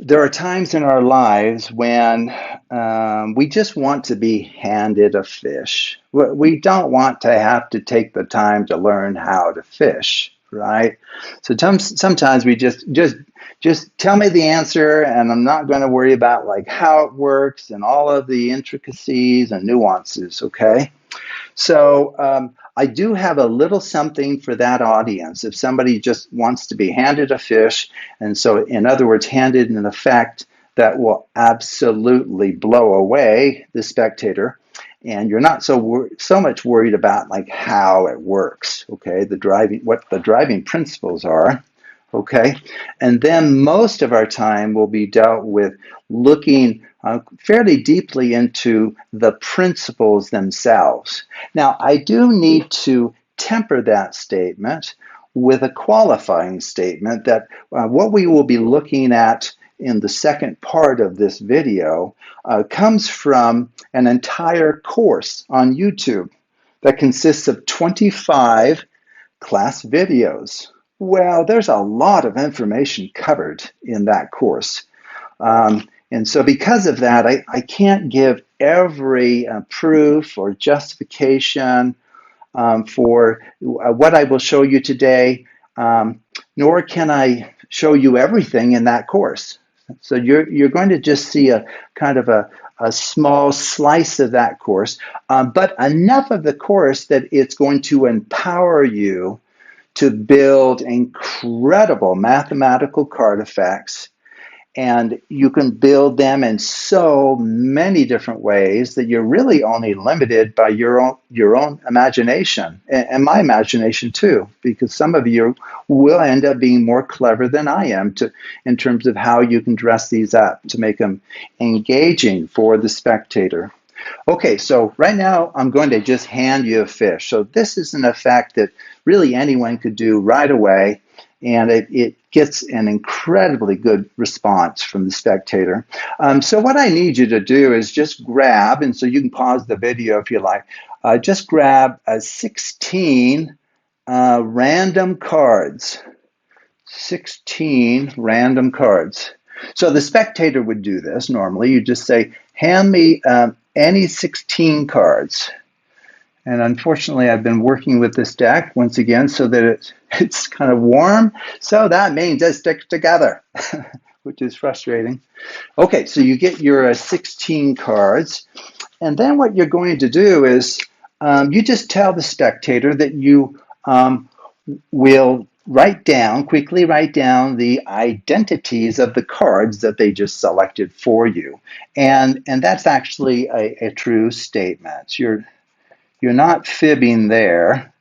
There are times in our lives when we just want to be handed a fish. We don't want to have to take the time to learn how to fish, right? So sometimes we just tell me the answer, and I'm not going to worry about like how it works and all of the intricacies and nuances. Okay. So I do have a little something for that audience. If somebody just wants to be handed a fish, and so in other words, handed an effect that will absolutely blow away the spectator, and you're not so much worried about like how it works, okay, what the driving principles are. Okay, and then most of our time will be dealt with looking fairly deeply into the principles themselves. Now, I do need to temper that statement with a qualifying statement that what we will be looking at in the second part of this video comes from an entire course on YouTube that consists of 25 class videos. Well, there's a lot of information covered in that course. And so because of that, I can't give every proof or justification for what I will show you today, nor can I show you everything in that course. So you're going to just see a kind of a small slice of that course, but enough of the course that it's going to empower you to build incredible mathematical card effects, and you can build them in so many different ways that you're really only limited by your own imagination, and my imagination too, because some of you will end up being more clever than I am in terms of how you can dress these up to make them engaging for the spectator. Okay, so right now I'm going to just hand you a fish. So this is an effect that really anyone could do right away, and it gets an incredibly good response from the spectator. So what I need you to do is just grab, and so you can pause the video if you like, just grab 16 random cards. 16 random cards. So the spectator would do this normally. You just say, hand me any 16 cards. And unfortunately, I've been working with this deck once again so that it's kind of warm. So that means it sticks together, which is frustrating. Okay, so you get your 16 cards. And then what you're going to do is you just tell the spectator that you will quickly write down the identities of the cards that they just selected for you. And that's actually a true statement. You're not fibbing there.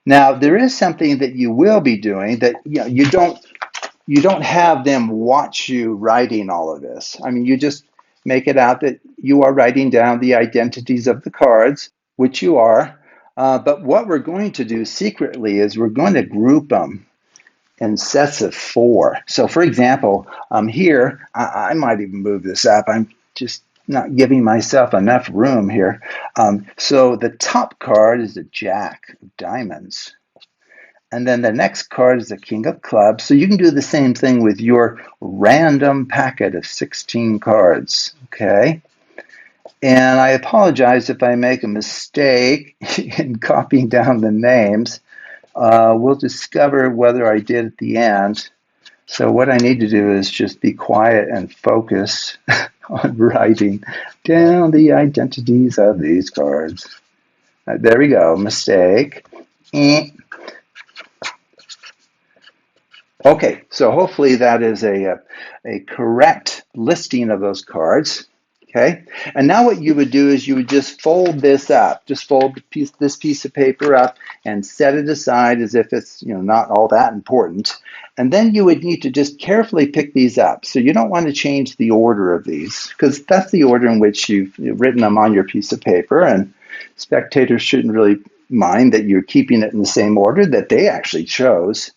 Now, there is something that you will be doing that you don't have them watch you writing all of this. I mean, you just make it out that you are writing down the identities of the cards, which you are. But what we're going to do secretly is we're going to group them in sets of 4. So, for example, here, I might even move this up. I'm just not giving myself enough room here. So the top card is the Jack of Diamonds. And then the next card is the King of Clubs. So you can do the same thing with your random packet of 16 cards, okay? And I apologize if I make a mistake in copying down the names. We'll discover whether I did at the end. So what I need to do is just be quiet and focus on writing down the identities of these cards. There we go, mistake. Okay, so hopefully that is a correct listing of those cards. Okay, and now what you would do is you would just fold this up, just fold this piece of paper up and set it aside as if it's not all that important. And then you would need to just carefully pick these up. So you don't want to change the order of these because that's the order in which you've written them on your piece of paper, and spectators shouldn't really mind that you're keeping it in the same order that they actually chose.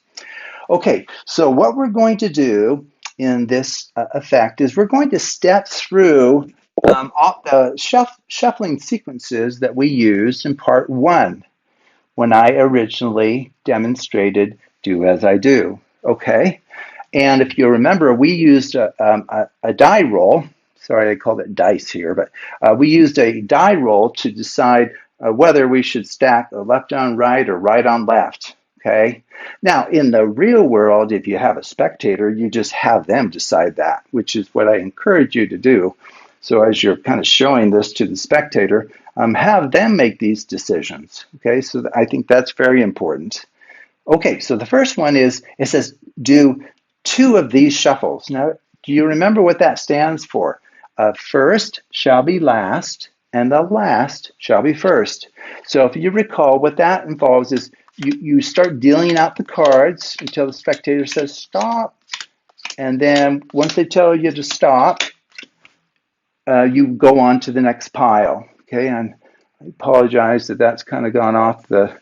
Okay, so what we're going to do in this effect is we're going to step through all the shuffling sequences that we used in part 1 when I originally demonstrated Do As I Do. Okay, And if you remember, we used a die roll. Sorry, I called it dice here, but we used a die roll to decide whether we should stack left on right or right on left. Okay. Now, in the real world, if you have a spectator, you just have them decide that, which is what I encourage you to do. So as you're kind of showing this to the spectator, have them make these decisions. Okay, so I think that's very important. Okay, so the first one is, it says, do 2 of these shuffles. Now, do you remember what that stands for? First shall be last, and the last shall be first. So if you recall, what that involves is you start dealing out the cards until the spectator says stop. And then once they tell you to stop, you go on to the next pile. Okay, and I apologize that that's kind of gone off the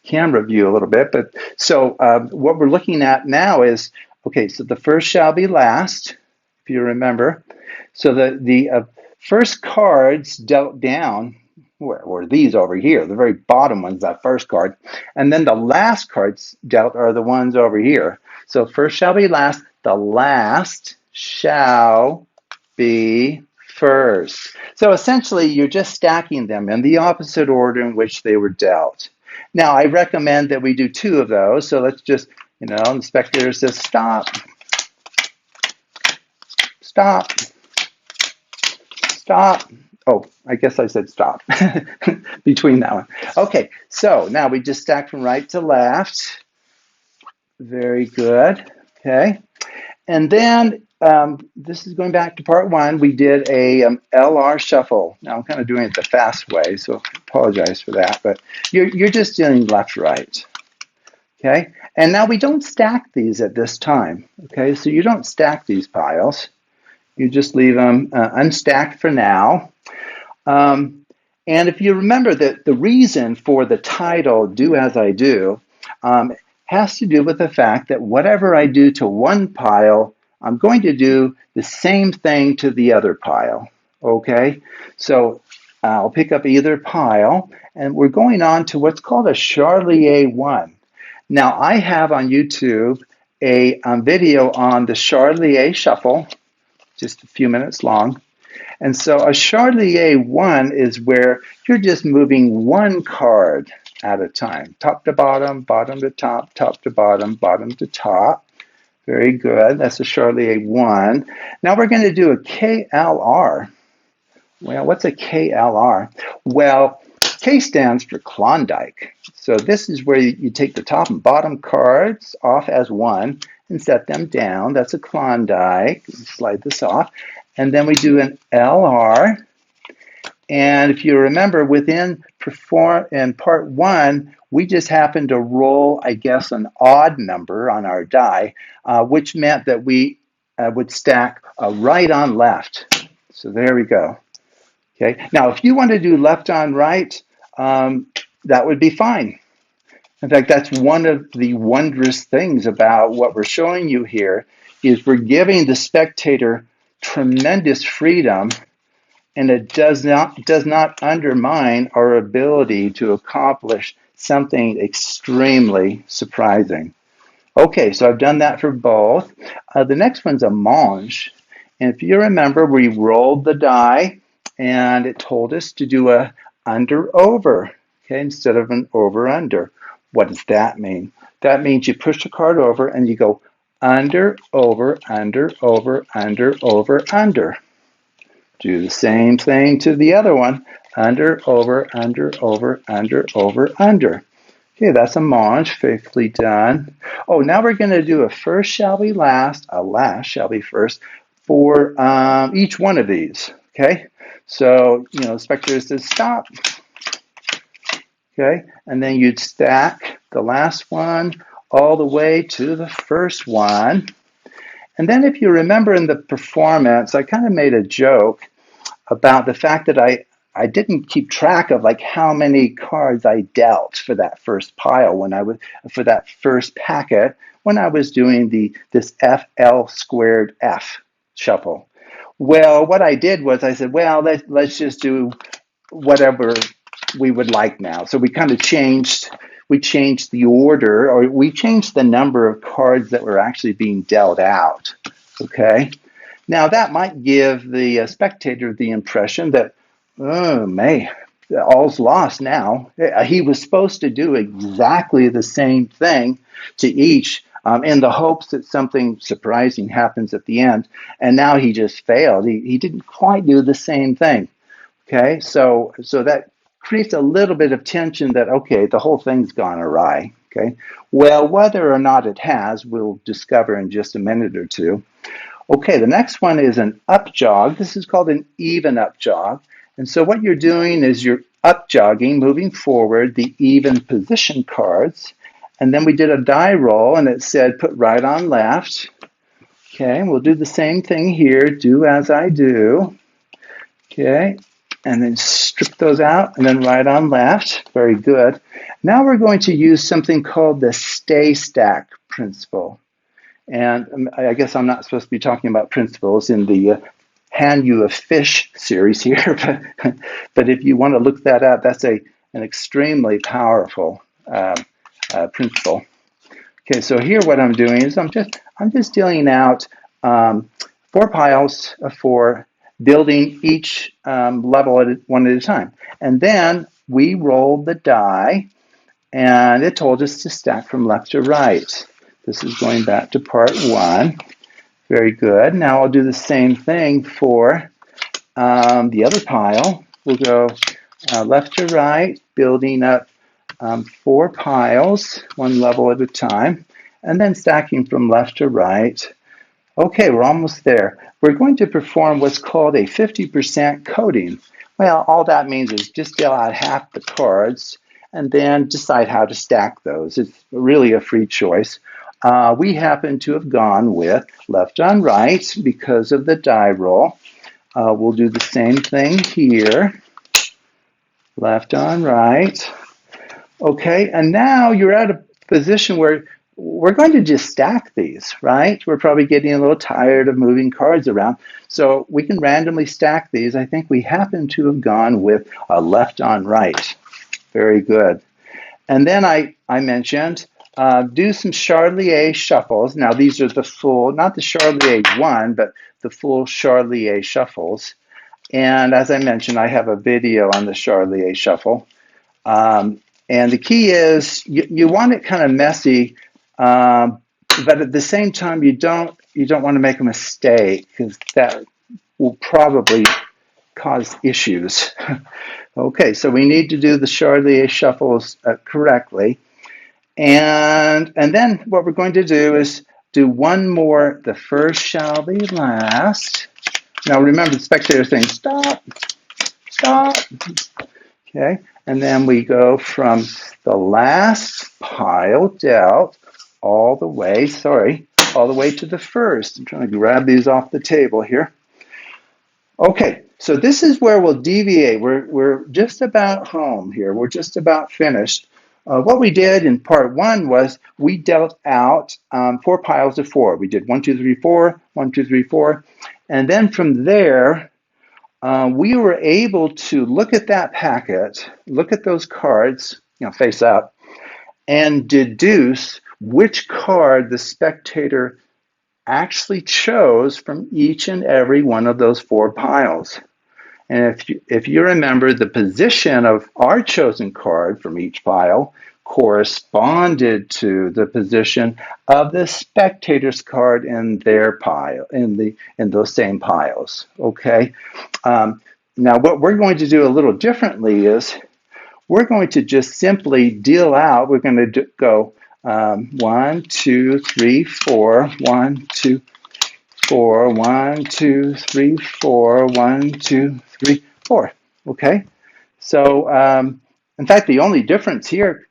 camera view a little bit. But so what we're looking at now is, okay, so the first shall be last, if you remember. So the first cards dealt down were these over here, the very bottom one's that first card. And then the last cards dealt are the ones over here. So first shall be last, the last shall be first. So essentially, you're just stacking them in the opposite order in which they were dealt. Now, I recommend that we do 2 of those. So let's just, the spectator says stop, stop, stop. Oh, I guess I said stop between that one. Okay, so now we just stack from right to left. Very good. Okay. And then this is going back to part 1. We did a LR shuffle. Now I'm kind of doing it the fast way, so I apologize for that. But you're just doing left, right. Okay. And now we don't stack these at this time. Okay. So you don't stack these piles. You just leave them unstacked for now. And if you remember that the reason for the title "Do As I Do" has to do with the fact that whatever I do to one pile, I'm going to do the same thing to the other pile. Okay, so I'll pick up either pile, and we're going on to what's called a Charlier 1. Now, I have on YouTube a video on the Charlier Shuffle, just a few minutes long. And so a Charlier 1 is where you're just moving one card at a time, top to bottom, bottom to top, top to bottom, bottom to top. Very good. That's a Charlier 1. Now we're going to do a KLR. Well, what's a KLR? Well, K stands for Klondike. So this is where you take the top and bottom cards off as one and set them down. That's a Klondike. Slide this off. And then we do an LR. And if you remember, within part 1, we just happened to roll, I guess, an odd number on our die, which meant that we would stack right on left. So there we go. Okay. Now, if you want to do left on right, that would be fine. In fact, that's one of the wondrous things about what we're showing you here, is we're giving the spectator tremendous freedom, and it does not undermine our ability to accomplish something extremely surprising. Okay, so I've done that for both. The next one's a mange. And if you remember, we rolled the die, and it told us to do a under-over, okay, instead of an over-under. What does that mean? That means you push the card over, and you go under, over, under, over, under, over, under. Do the same thing to the other one. Under, over, under, over, under, over, under. Okay, that's a mange, faithfully done. Oh, now we're going to do a first shall be last, a last shall be first for each one of these. Okay, so, the spectator says stop. Okay, and then you'd stack the last one all the way to the first one. And then if you remember in the performance, I kind of made a joke about the fact that I didn't keep track of how many cards I dealt for that first pile for that first packet when I was doing this FL squared F shuffle. Well, what I did was I said, well, let's just do whatever we would like now. So we kind of changed. we changed the order, or we changed the number of cards that were actually being dealt out. Okay? Now, that might give the spectator the impression that, oh, man, all's lost now. He was supposed to do exactly the same thing to each in the hopes that something surprising happens at the end. And now he just failed. He didn't quite do the same thing. Okay, so that creates a little bit of tension that, okay, the whole thing's gone awry. Okay, well, whether or not it has, we'll discover in just a minute or two. Okay, the next one is an up jog. This is called an even up jog. And so what you're doing is you're up jogging, moving forward the even position cards. And then we did a die roll, and it said put right on left. Okay, we'll do the same thing here. Do as I do. Okay, and then strip those out, and then right on left. Very good. Now we're going to use something called the stay stack principle. And I guess I'm not supposed to be talking about principles in the Hand You a Fish series here, but if you want to look that up, that's an extremely powerful principle. Okay, so here what I'm doing is I'm just dealing out 4 piles of 4, building each level one at a time, and then we rolled the die, and it told us to stack from left to right. This is going back to part 1. Very good. Now I'll do the same thing for the other pile. We'll go left to right, building up 4 piles, 1 level at a time, and then stacking from left to right. Okay, we're almost there. We're going to perform what's called a 50% coding. Well, all that means is just deal out half the cards and then decide how to stack those. It's really a free choice. We happen to have gone with left on right because of the die roll. We'll do the same thing here. Left on right. Okay, and now you're at a position where we're going to just stack these, right? We're probably getting a little tired of moving cards around. So we can randomly stack these. I think we happen to have gone with a left on right. Very good. And then I mentioned do some Charlier shuffles. Now, these are the full, not the Charlier 1, but the full Charlier shuffles. And as I mentioned, I have a video on the Charlier shuffle. And the key is you want it kind of messy, but at the same time, you don't want to make a mistake because that will probably cause issues. Okay, so we need to do the Charlier shuffles correctly. And then what we're going to do is do one more. The first shall be last. Now remember, the spectator saying, stop, stop. Okay, and then we go from the last pile dealt all the way to the first. I'm trying to grab these off the table here. Okay, so this is where we'll deviate. We're just about home here. We're just about finished. What we did in part 1 was we dealt out 4 piles of 4. We did 1, 2, 3, 4, 1, 2, 3, 4. And then from there, we were able to look at that packet, look at those cards, face up, and deduce which card the spectator actually chose from each and every one of those 4 piles. And if you remember, the position of our chosen card from each pile corresponded to the position of the spectator's card in their pile, in those same piles. Okay. Now, what we're going to do a little differently is we're going to just simply deal out. We're going to go 1, 2, 3, 4, 1, 2, 4, 1, 2, 3, 4, 1, 2, 3, 4. Okay, so in fact, the only difference here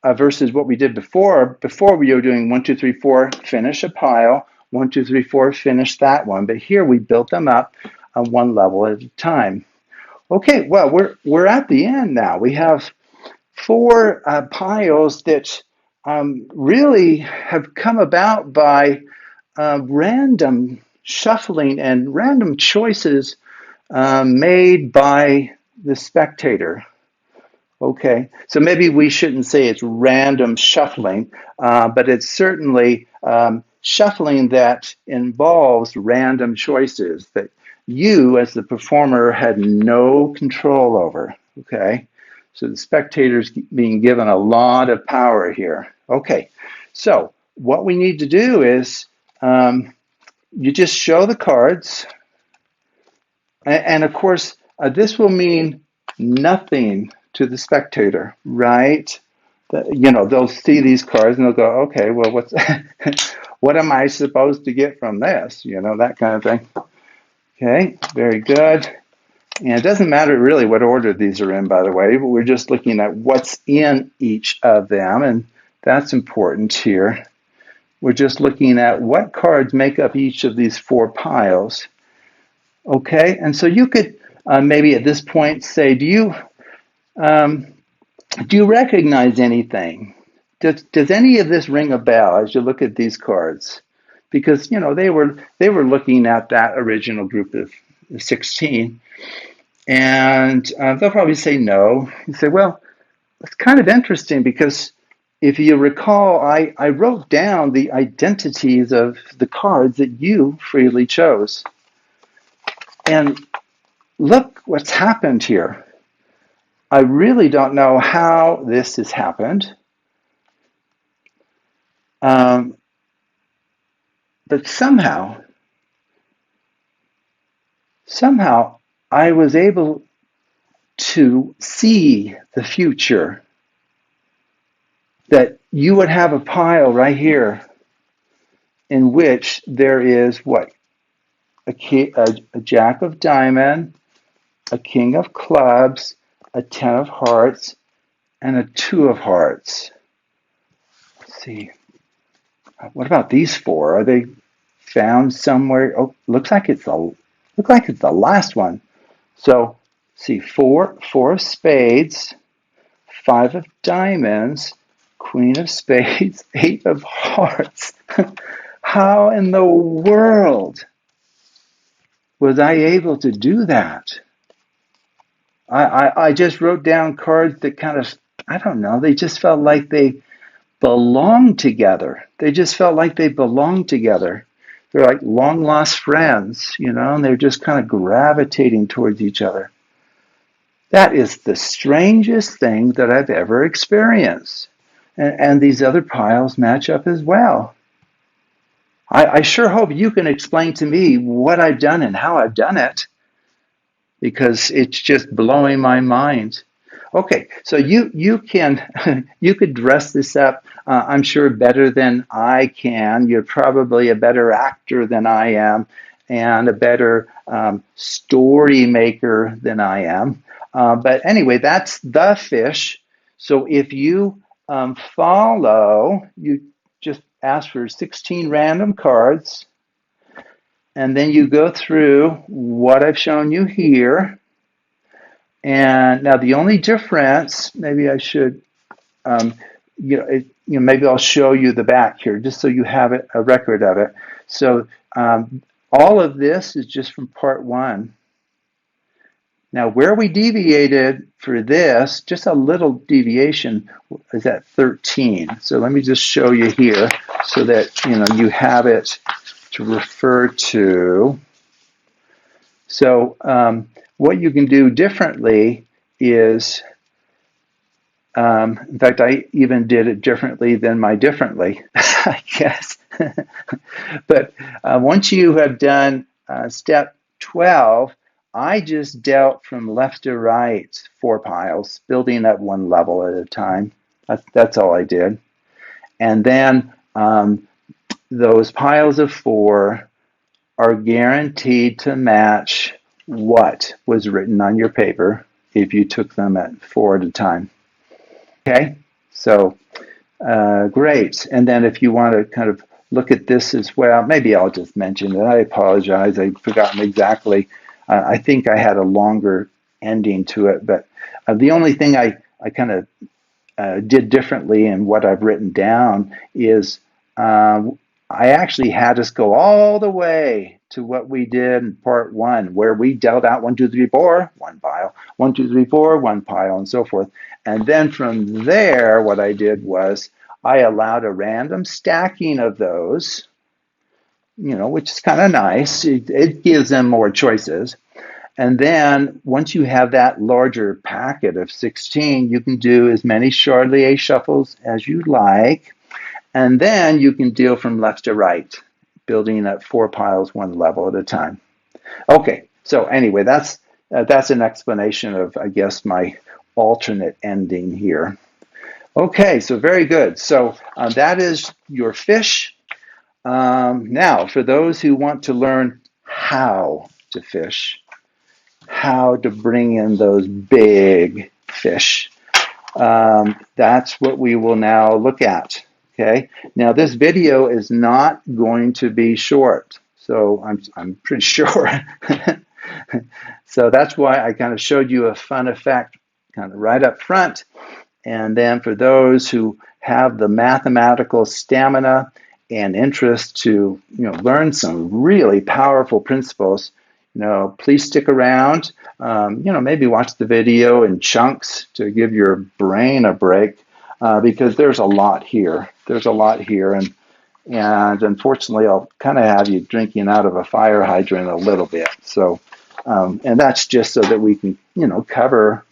versus what we did before we were doing 1, 2, 3, 4, finish a pile, 1, 2, 3, 4, finish that one. But here we built them up one level at a time. Okay, well, we're at the end now. We have 4 piles that really have come about by random shuffling and random choices made by the spectator. Okay, so maybe we shouldn't say it's random shuffling, but it's certainly shuffling that involves random choices that you, as the performer, had no control over. Okay, so the spectator's being given a lot of power here. Okay, so what we need to do is you just show the cards, and of course, this will mean nothing to the spectator, right? They'll see these cards and they'll go, okay, well, what am I supposed to get from this? That kind of thing. Okay, very good. And it doesn't matter really what order these are in, by the way, but we're just looking at what's in each of them, and that's important here. We're just looking at what cards make up each of these 4 piles. Okay, and so you could maybe at this point say, do you recognize anything? Does any of this ring a bell as you look at these cards? Because they were looking at that original group of 16, and they'll probably say no. You say, well, it's kind of interesting because if you recall, I wrote down the identities of the cards that you freely chose. And look what's happened here. I really don't know how this has happened. But somehow I was able to see the future, that you would have a pile right here in which there is what? A jack of diamond, a king of clubs, a 10 of hearts, and a 2 of hearts. Let's see. What about these 4? Are they found somewhere? Oh, looks like it's the last one. So, see, 4 of spades, 5 of diamonds, queen of spades, 8 of hearts. How in the world was I able to do that? I just wrote down cards that kind of, I don't know, they just felt like they belonged together. They just felt like they belonged together. They're like long lost friends, and they're just kind of gravitating towards each other. That is the strangest thing that I've ever experienced. And these other piles match up as well. I sure hope you can explain to me what I've done and how I've done it, because it's just blowing my mind. Okay, so you can you could dress this up, I'm sure, better than I can. You're probably a better actor than I am, and a better story maker than I am. But anyway, that's the fish. So if you follow, you just ask for 16 random cards, and then you go through what I've shown you here. And now the only difference, maybe I should, maybe I'll show you the back here, just so you have a record of it. So all of this is just from part 1. Now, where we deviated for this, just a little deviation, is at 13. So let me just show you here so that you have it to refer to. So what you can do differently is, in fact, I even did it differently than my differently, I guess. But once you have done step 12, I just dealt from left to right 4 piles, building up 1 level at a time. That's all I did. And then those piles of 4 are guaranteed to match what was written on your paper if you took them at 4 at a time. Okay, so great. And then if you want to kind of look at this as well, maybe I'll just mention it. I apologize. I've forgotten exactly. I think I had a longer ending to it, but the only thing I kind of did differently in what I've written down is I actually had us go all the way to what we did in part 1, where we dealt out 1, 2, 3, 4, 1 pile, 1, 2, 3, 4, 1 pile, and so forth. And then from there, what I did was I allowed a random stacking of those, which is kind of nice. It gives them more choices. And then once you have that larger packet of 16, you can do as many Chardelier shuffles as you like. And then you can deal from left to right, building up 4 piles, 1 level at a time. Okay, so anyway, that's an explanation of, I guess, my alternate ending here. Okay, so very good. So that is your fish. Now, for those who want to learn how to fish, how to bring in those big fish, that's what we will now look at. Okay. Now this video is not going to be short, so I'm pretty sure. So that's why I kind of showed you a fun effect kind of right up front. And then for those who have the mathematical stamina and interest to learn some really powerful principles, please stick around. Maybe watch the video in chunks to give your brain a break, because there's a lot here. And unfortunately, I'll kind of have you drinking out of a fire hydrant a little bit. So, and that's just so that we can, cover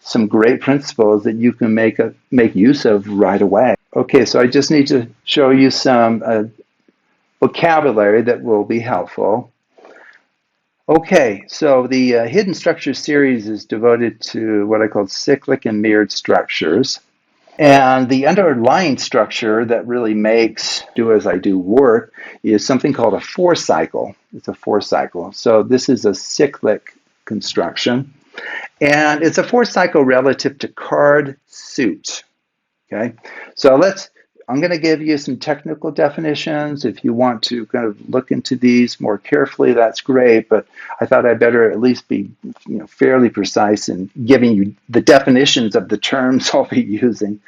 some great principles that you can make use of right away. Okay, so I just need to show you some vocabulary that will be helpful. Okay, so the Hidden Structures series is devoted to what I call cyclic and mirrored structures. And the underlying structure that really makes do as I do work is something called a 4-cycle. It's a 4-cycle. So this is a cyclic construction. And it's a 4-cycle relative to card suit. Okay, so I'm going to give you some technical definitions. If you want to kind of look into these more carefully, that's great. But I thought I'd better at least be fairly precise in giving you the definitions of the terms I'll be using.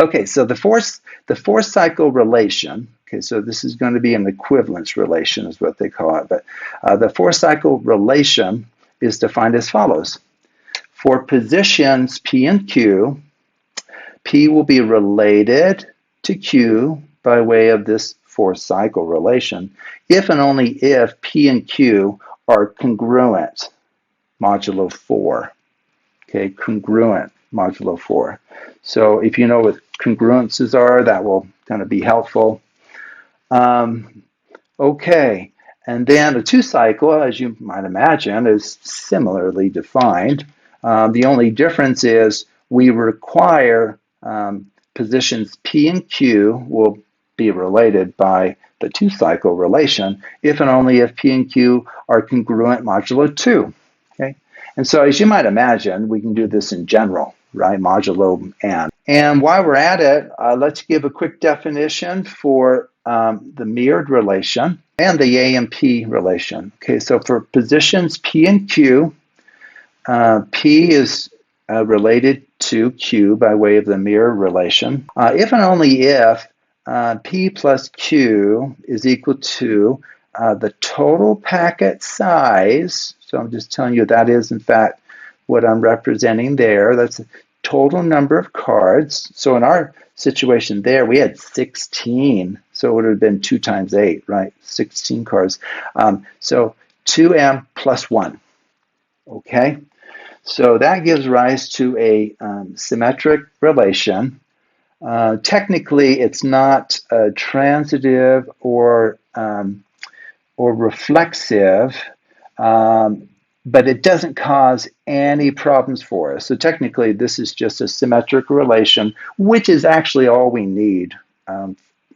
Okay, so the 4-cycle relation. Okay, so this is going to be an equivalence relation is what they call it. But the 4-cycle relation is defined as follows. For positions P and Q, P will be related to Q by way of this 4-cycle relation if and only if P and Q are congruent modulo 4. Okay, congruent modulo 4. So if you know what congruences are, that will kind of be helpful. Okay, and then a 2-cycle, as you might imagine, is similarly defined. The only difference is we require positions P and Q will be related by the 2-cycle relation if and only if P and Q are congruent modulo 2. Okay, and so as you might imagine, we can do this in general, right? Modulo n. And while we're at it, let's give a quick definition for the mirrored relation and the A and P relation. Okay, so for positions P and Q, P is related to Q by way of the mirror relation. If and only if P plus Q is equal to the total packet size. So I'm just telling you that is, in fact, what I'm representing there. That's the total number of cards. So in our situation there, we had 16. So it would have been 2 times 8, right? 16 cards. So 2m plus 1. Okay? So that gives rise to a symmetric relation. Technically, it's not transitive or reflexive, but it doesn't cause any problems for us. So technically, this is just a symmetric relation, which is actually all we need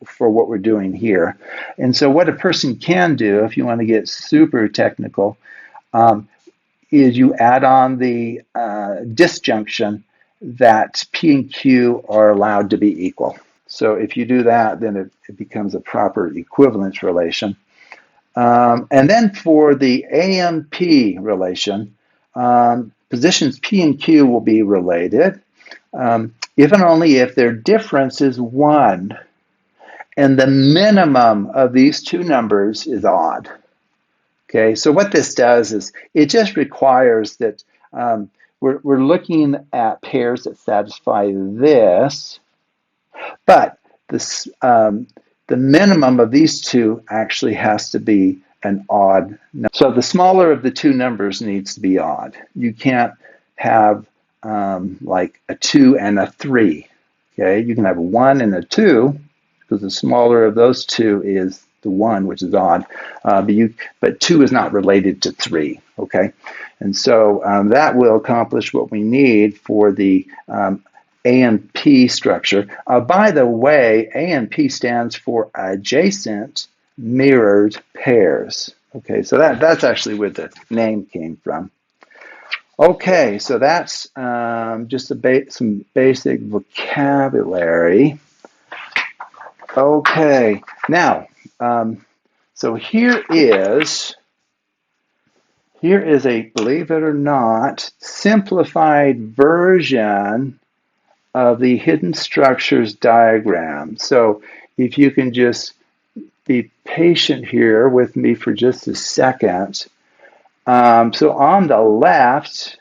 for what we're doing here. And so what a person can do, if you want to get super technical, is you add on the disjunction that P and Q are allowed to be equal. So if you do that, then it becomes a proper equivalence relation. And then for the AMP relation, positions P and Q will be related if and only if their difference is 1 and the minimum of these two numbers is odd. Okay, so what this does is it just requires that we're looking at pairs that satisfy this, but this, the minimum of these two actually has to be an odd number. So the smaller of the two numbers needs to be odd. You can't have like a 2 and a 3. Okay, you can have a 1 and a 2 because the smaller of those two is the 1, which is odd. But 2 is not related to 3. Okay, and so that will accomplish what we need for the A and P structure. By the way, A and P stands for adjacent mirrored pairs. Okay, so that's actually where the name came from. Okay, so that's just some basic vocabulary. Okay, now, so here is a, believe it or not, simplified version of the hidden structures diagram. So if you can just be patient here with me for just a second. So on the left,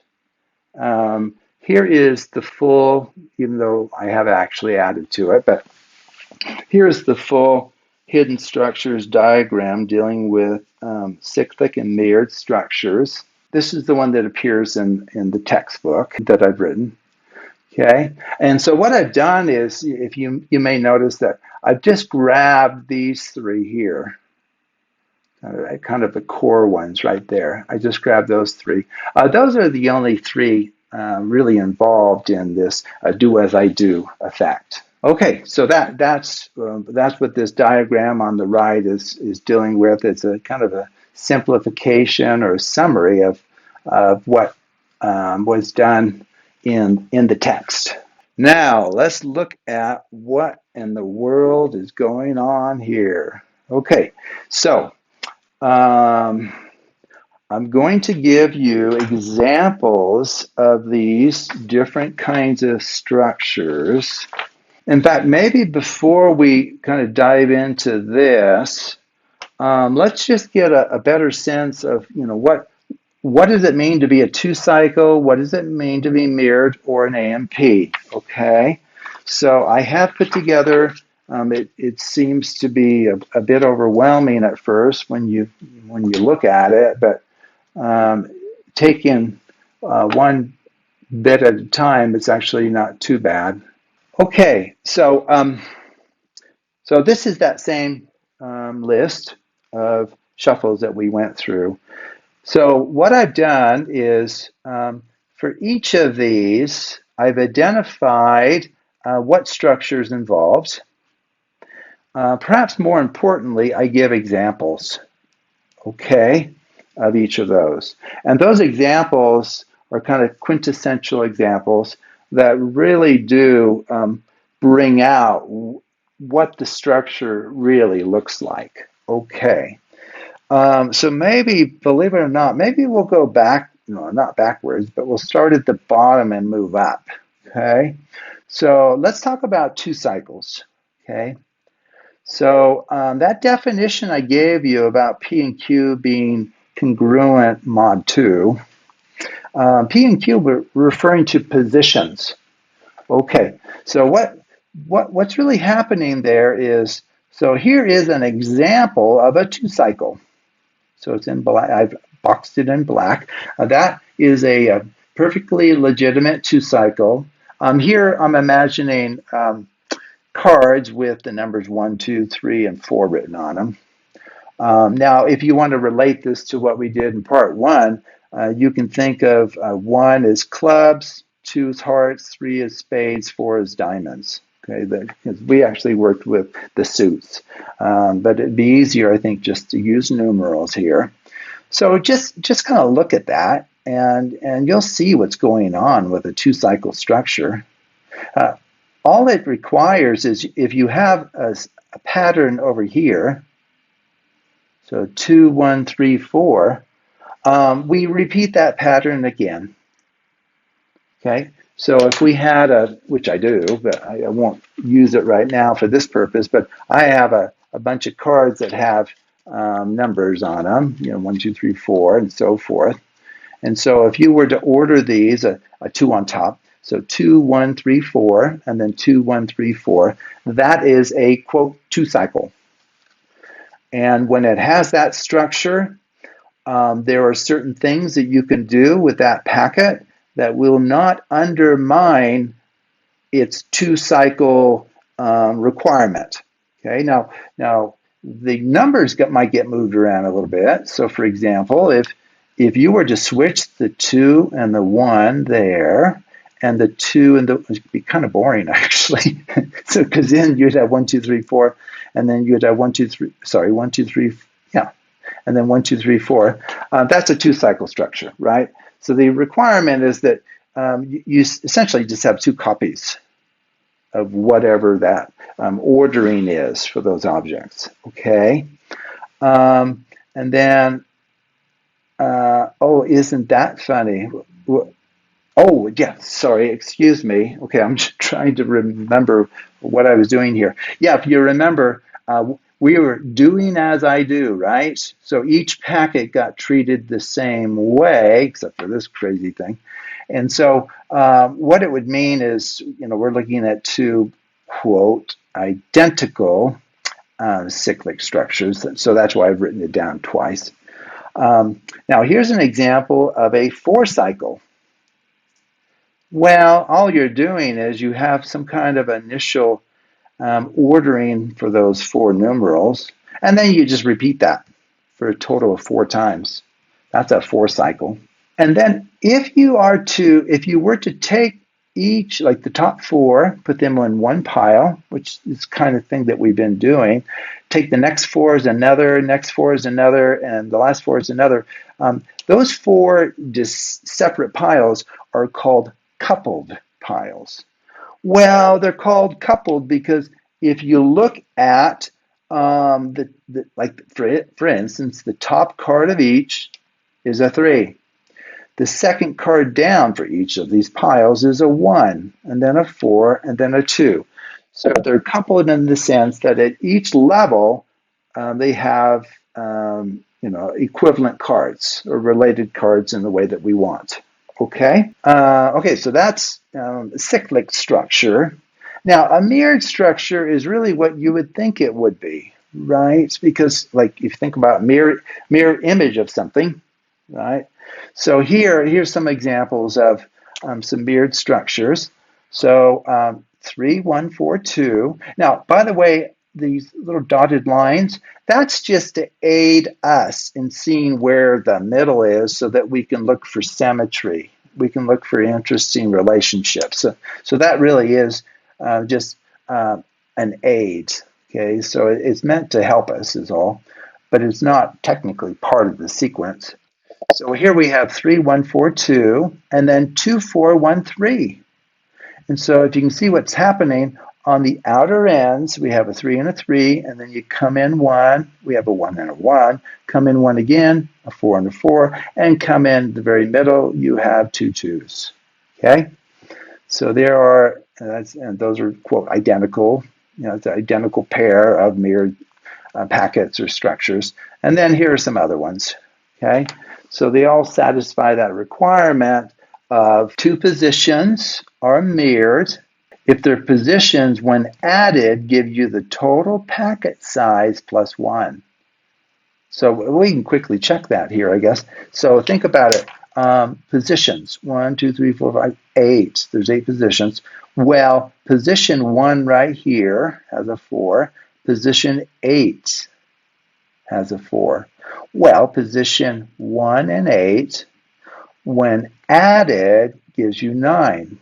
here is the full, even though I have actually added to it, but here's the full hidden structures diagram dealing with cyclic and mirrored structures. This is the one that appears in the textbook that I've written. Okay, and so what I've done is, if you may notice that I've just grabbed these three here, kind of the core ones right there. I just grabbed those three. Those are the only three really involved in this do as I do effect. Okay, so that's what this diagram on the right is dealing with. It's a kind of a simplification or a summary of what was done in the text. Now let's look at what in the world is going on here. Okay, so I'm going to give you examples of these different kinds of structures. In fact, maybe before we kind of dive into this, let's just get a better sense of, what does it mean to be a two-cycle? What does it mean to be mirrored or an AMP? Okay, so I have put together. It seems to be a bit overwhelming at first when you look at it, but taking one bit at a time, it's actually not too bad. Okay, so this is that same list of shuffles that we went through. So what I've done is, for each of these, I've identified what structures involved. Perhaps more importantly, I give examples, okay, of each of those. And those examples are kind of quintessential examples that really do bring out what the structure really looks like. Okay. So maybe, believe it or not, maybe we'll go back, not backwards, but we'll start at the bottom and move up, okay? So let's talk about two cycles, okay? So that definition I gave you about P and Q being congruent mod 2, P and Q were referring to positions. Okay, so what's really happening there is, so here is an example of a two-cycle. So it's in black. I've boxed it in black. That is a perfectly legitimate two-cycle. Here I'm imagining cards with the numbers 1, 2, 3, and 4 written on them. Now, if you want to relate this to what we did in part 1, you can think of 1 as clubs, 2 is hearts, 3 is spades, 4 is diamonds. Okay, because we actually worked with the suits, but it'd be easier, I think, just to use numerals here. So just kind of look at that, and you'll see what's going on with a two-cycle structure. All it requires is, if you have a pattern over here, so 2, 1, 3, 4, we repeat that pattern again. Okay. So if we had which I do, but I won't use it right now for this purpose, but I have a bunch of cards that have numbers on them, 1, 2, 3, 4, and so forth. And so if you were to order these, a 2 on top, so 2, 1, 3, 4, and then 2, 1, 3, 4, that is a, quote, 2 cycle. And when it has that structure, there are certain things that you can do with that packet that will not undermine its 2 cycle requirement. Okay, now the numbers might get moved around a little bit. So for example, if you were to switch the 2 and the 1 there, and the 2 and the, it'd be kind of boring actually. So because then you'd have 1, 2, 3, 4, and then you'd have 1, 2, 3. Sorry, 1, 2, 3. Yeah, and then 1, 2, 3, 4. That's a 2 cycle structure, right? So the requirement is that you essentially just have 2 copies of whatever that ordering is for those objects. Okay, and then. Oh, isn't that funny? Oh, yeah, sorry, excuse me. Okay, I'm just trying to remember what I was doing here. Yeah, if you remember, we were doing as I do, right? So each packet got treated the same way, except for this crazy thing. And so what it would mean is, we're looking at 2, quote, identical cyclic structures. So that's why I've written it down twice. Now, here's an example of a 4 cycle. Well, all you're doing is you have some kind of initial ordering for those 4 numerals, and then you just repeat that for a total of 4 times. That's a 4 cycle. And then if you were to take each, like the top 4, put them in one pile, which is kind of thing that we've been doing, take the next 4 is another, next 4 is another, and the last 4 is another. Those 4 separate piles are called coupled piles. Well, they're called coupled because if you look at for instance, the top card of each is a 3. The second card down for each of these piles is a 1, and then a 4, and then a 2. So they're coupled in the sense that at each level, they have equivalent cards or related cards in the way that we want. Okay. Okay. So that's cyclic structure. Now, a mirrored structure is really what you would think it would be, right? Because, like, if you think about mirror image of something, right? So here's some examples of some mirrored structures. So 3, 1, 4, 2. Now, by the way, these little dotted lines, that's just to aid us in seeing where the middle is so that we can look for symmetry. We can look for interesting relationships. So that really is just an aid. Okay, so it's meant to help us is all, but it's not technically part of the sequence. So here we have 3, 1, 4, 2, and then 2, 4, 1, 3. And so if you can see what's happening on the outer ends, we have a 3 and a 3, and then you come in 1, we have a 1 and a 1, come in 1 again, a 4 and a 4, and come in the very middle, you have 2 2s. Okay? So there are, and those are, quote, identical, it's an identical pair of mirrored packets or structures. And then here are some other ones. Okay? So they all satisfy that requirement of 2 positions are mirrored if their positions, when added, give you the total packet size plus 1. So we can quickly check that here, I guess. So think about it. Positions, 1, 2, 3, 4, 5, 8. There's 8 positions. Well, position 1 right here has a 4. Position 8 has a 4. Well, position 1 and 8, when added, gives you 9.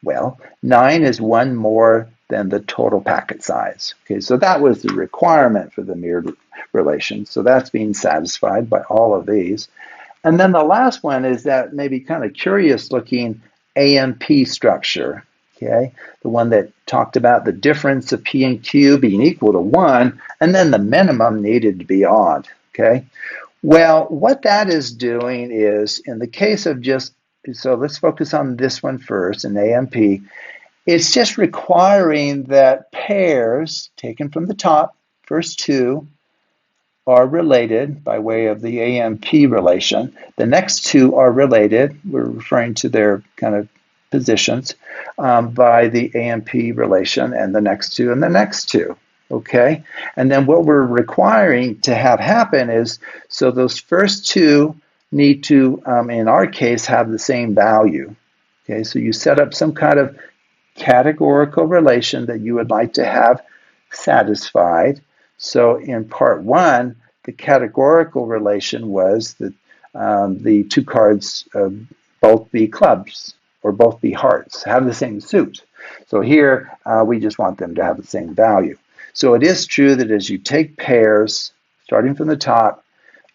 Well, 9 is 1 more than the total packet size. Okay, so that was the requirement for the mirrored relation. So that's being satisfied by all of these. And then the last one is that maybe kind of curious looking AMP structure. Okay, the one that talked about the difference of P and Q being equal to 1, and then the minimum needed to be odd. Okay, well, what that is doing is, in the case of just, so let's focus on this one first, an AMP. It's just requiring that pairs taken from the top, first 2, are related by way of the AMP relation. The next two are related. We're referring to their kind of positions by the AMP relation, and the next two and the next two. Okay, and then what we're requiring to have happen is, so those first two need to, in our case, have the same value. Okay, so you set up some kind of categorical relation that you would like to have satisfied. So in part one, the categorical relation was that the two cards both be clubs or both be hearts, have the same suit. So here we just want them to have the same value. So it is true that as you take pairs, starting from the top,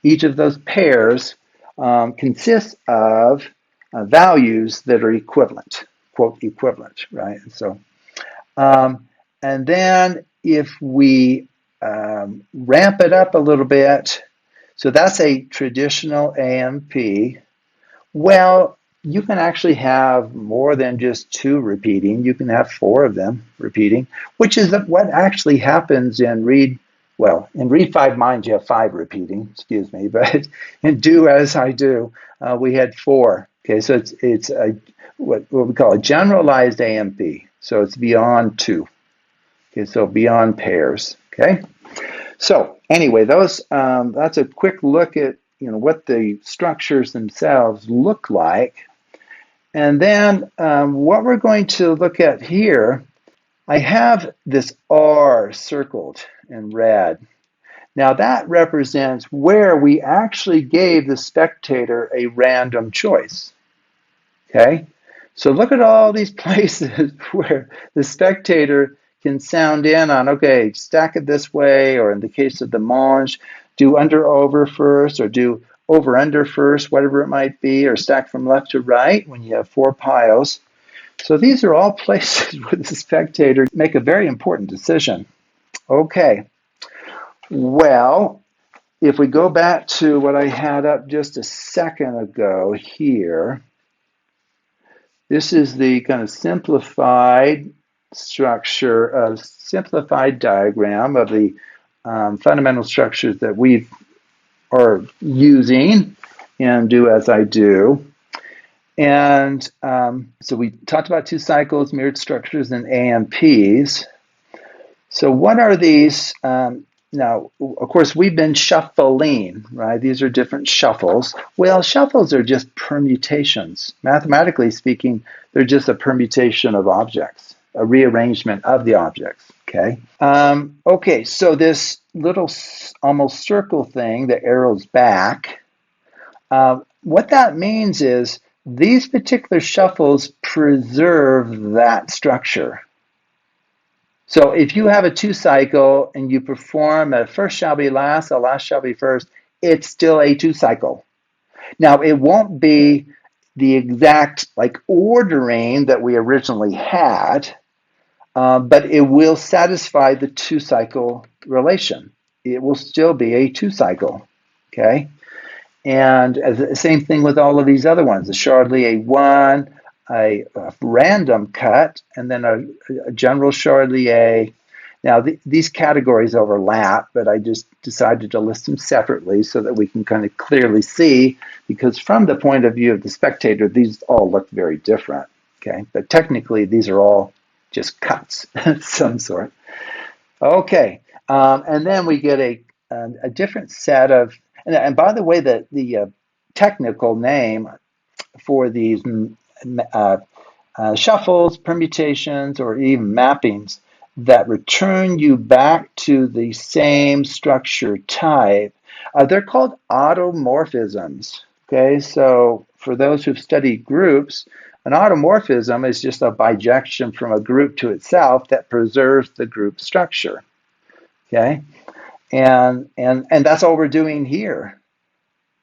each of those pairs consists of values that are equivalent, quote, equivalent, right? So, and then if we ramp it up a little bit, so that's a traditional AMP. Well, you can actually have more than just two repeating. You can have four of them repeating, which is what actually happens in read. Well, in read five minds, you have five repeating, excuse me, but in do as I do, we had four. Okay, so it's a, what we call a generalized AMP. So it's beyond two. Okay, so beyond pairs. Okay, so anyway, those that's a quick look at what the structures themselves look like, and then what we're going to look at here. I have this R circled in red. Now that represents where we actually gave the spectator a random choice. Okay, so look at all these places where the spectator can sound in on, okay, stack it this way, or in the case of the mange, do under over first, or do over under first, whatever it might be, or stack from left to right when you have four piles. So these are all places where the spectator make a very important decision. Okay, well, if we go back to what I had up just a second ago here, this is the kind of simplified structure, simplified diagram of the fundamental structures that we are using in Do As I Do. And so we talked about two cycles, mirrored structures, and AMPs. So what are these? Now, of course, we've been shuffling, right? These are different shuffles. Well, shuffles are just permutations. Mathematically speaking, they're just a permutation of objects, a rearrangement of the objects, okay? Okay, so this little almost circle thing that arrows back, what that means is these particular shuffles preserve that structure. So if you have a two cycle and you perform a first shall be last, a last shall be first, it's still a two cycle. Now it won't be the exact ordering that we originally had, but it will satisfy the two cycle relation. It will still be a two cycle, okay? And the same thing with all of these other ones, the Chardelier 1, a random cut, and then a general Chardelier. Now, these categories overlap, but I just decided to list them separately so that we can kind of clearly see, because from the point of view of the spectator, these all look very different, okay? But technically, these are all just cuts of some sort. Okay, and then we get a different set of, and by the way, the technical name for these shuffles, permutations, or even mappings that return you back to the same structure type, they're called automorphisms. Okay, so for those who've studied groups, an automorphism is just a bijection from a group to itself that preserves the group structure. Okay, and that's all we're doing here.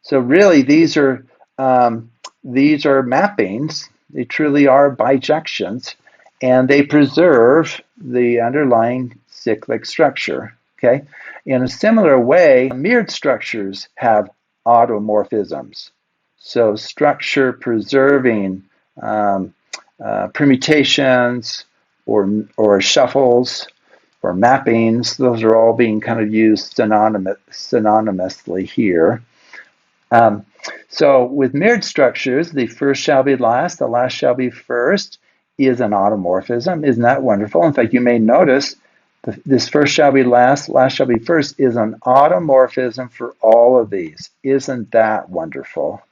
So really, these are mappings. They truly are bijections, and they preserve the underlying cyclic structure. Okay. In a similar way, mirrored structures have automorphisms. So structure preserving permutations or shuffles. or mappings. Those are all being kind of used synonymously here. So with mirrored structures, the first shall be last, the last shall be first is an automorphism. Isn't that wonderful? In fact, you may notice this first shall be last, last shall be first is an automorphism for all of these. Isn't that wonderful?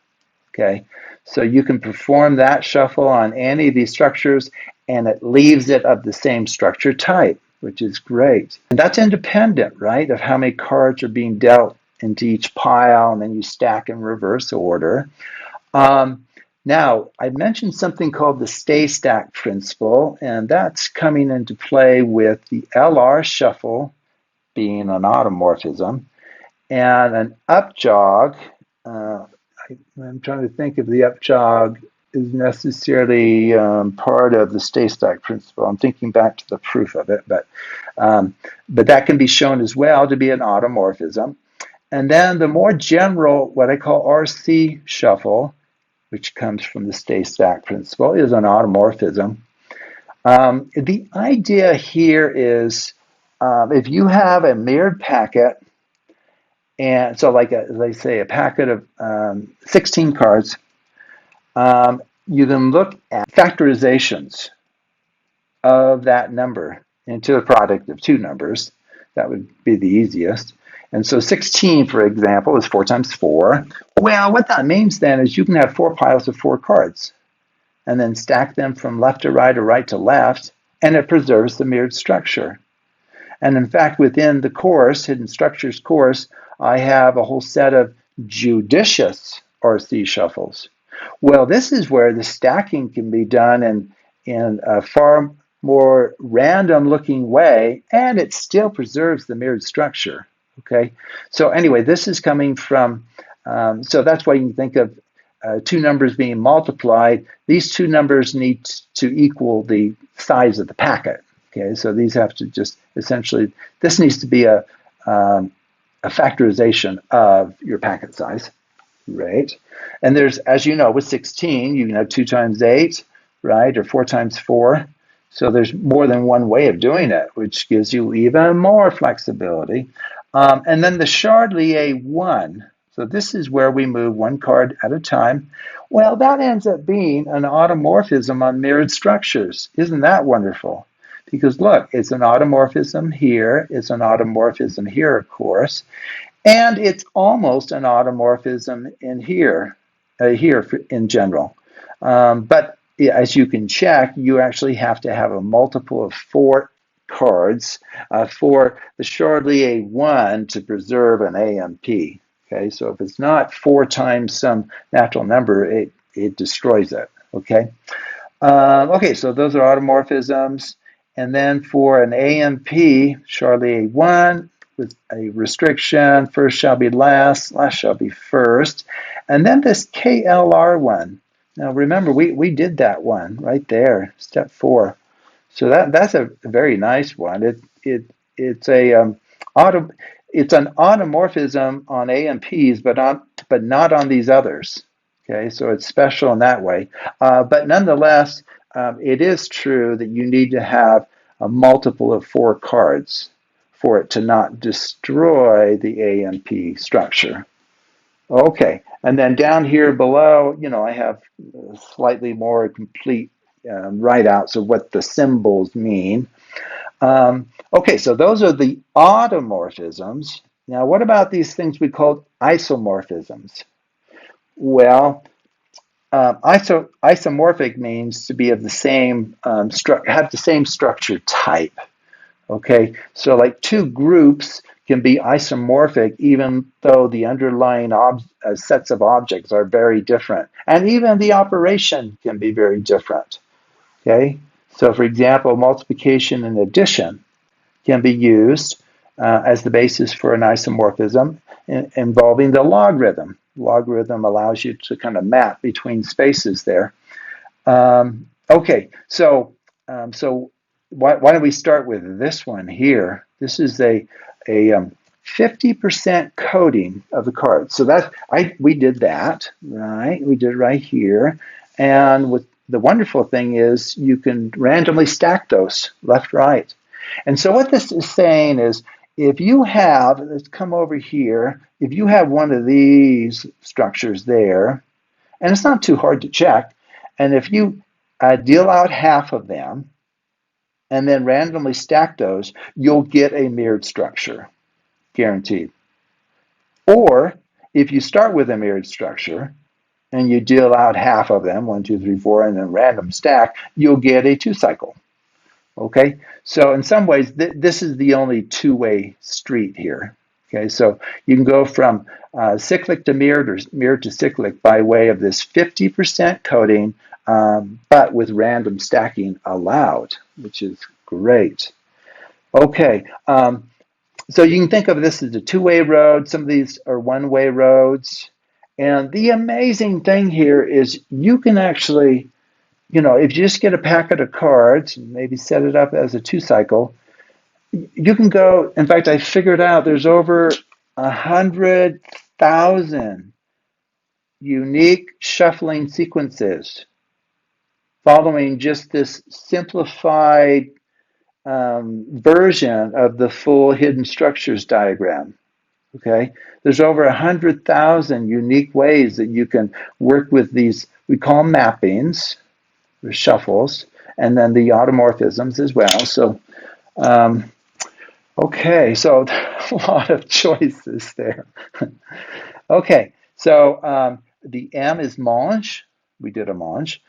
Okay, so you can perform that shuffle on any of these structures and it leaves it of the same structure type, which is great. And that's independent, right, of how many cards are being dealt into each pile, and then you stack in reverse order. Now, I mentioned something called the stay stack principle, and that's coming into play with the LR shuffle being an automorphism, and an up jog. I'm trying to think if the up jog is necessarily part of the stay stack principle. I'm thinking back to the proof of it, but that can be shown as well to be an automorphism. And then the more general, what I call RC shuffle, which comes from the stay stack principle, is an automorphism. The idea here is if you have a mirrored packet, and so like they say, a packet of 16 cards, you can look at factorizations of that number into a product of two numbers. That would be the easiest. And so 16, for example, is 4 times 4. Well, what that means then is you can have 4 piles of 4 cards and then stack them from left to right or right to left, and it preserves the mirrored structure. And in fact, within the course, Hidden Structures course, I have a whole set of judicious RC shuffles. Well, this is where the stacking can be done in a far more random looking way, and it still preserves the mirrored structure. Okay, so anyway, this is coming from, so that's why you can think of two numbers being multiplied. These two numbers need to equal the size of the packet. Okay, so these have to just essentially, this needs to be a factorization of your packet size, right? And there's, as you know, with 16, you can have 2 times 8, right, or 4 times 4. So there's more than one way of doing it, which gives you even more flexibility. And then the Chardelier 1, so this is where we move 1 card at a time. Well, that ends up being an automorphism on mirrored structures. Isn't that wonderful? Because look, it's an automorphism here, it's an automorphism here, of course, and it's almost an automorphism in here in general. But yeah, as you can check, you actually have to have a multiple of 4 cards for the Chardelier 1 to preserve an AMP. Okay, so if it's not 4 times some natural number, it destroys it. Okay, okay, so those are automorphisms. And then for an AMP, Chardelier 1 with a restriction, first shall be last, last shall be first. And then this KLR 1. Now remember, we did that one right there, step 4. So that's a very nice one. It's an automorphism on AMPs, but not on these others. Okay, so it's special in that way. But nonetheless, it is true that you need to have a multiple of 4 cards for it to not destroy the AMP structure. Okay, and then down here below, I have slightly more complete write-outs of what the symbols mean. Okay, so those are the automorphisms. Now, what about these things we call isomorphisms? Well, isomorphic means to be of the same have the same structure type. Okay, so like 2 groups can be isomorphic even though the underlying sets of objects are very different, and even the operation can be very different. Okay, so for example, multiplication and addition can be used as the basis for an isomorphism involving the logarithm. Logarithm allows you to kind of map between spaces there. Okay, so why don't we start with this one here? This is a 50% coding of the card. So we did that, right? We did it right here. And the wonderful thing is you can randomly stack those left, right. And so what this is saying is, if you have, let's come over here, if you have one of these structures there, and it's not too hard to check, and if you deal out half of them and then randomly stack those, you'll get a mirrored structure, guaranteed. Or if you start with a mirrored structure and you deal out half of them, 1, 2, 3, 4, and then random stack, you'll get a 2-cycle. Okay, so in some ways, this is the only two-way street here. Okay, so you can go from cyclic to mirrored or mirrored to cyclic by way of this 50% coding, but with random stacking allowed, which is great. Okay, so you can think of this as a two-way road. Some of these are one-way roads. And the amazing thing here is you can actually, if you just get a packet of cards and maybe set it up as a 2-cycle, you can go, in fact, I figured out there's over 100,000 unique shuffling sequences following just this simplified version of the full hidden structures diagram. Okay, there's over 100,000 unique ways that you can work with these, we call them mappings, or shuffles, and then the automorphisms as well. So, okay, so a lot of choices there. Okay, so the M is Mange, we did a Mange.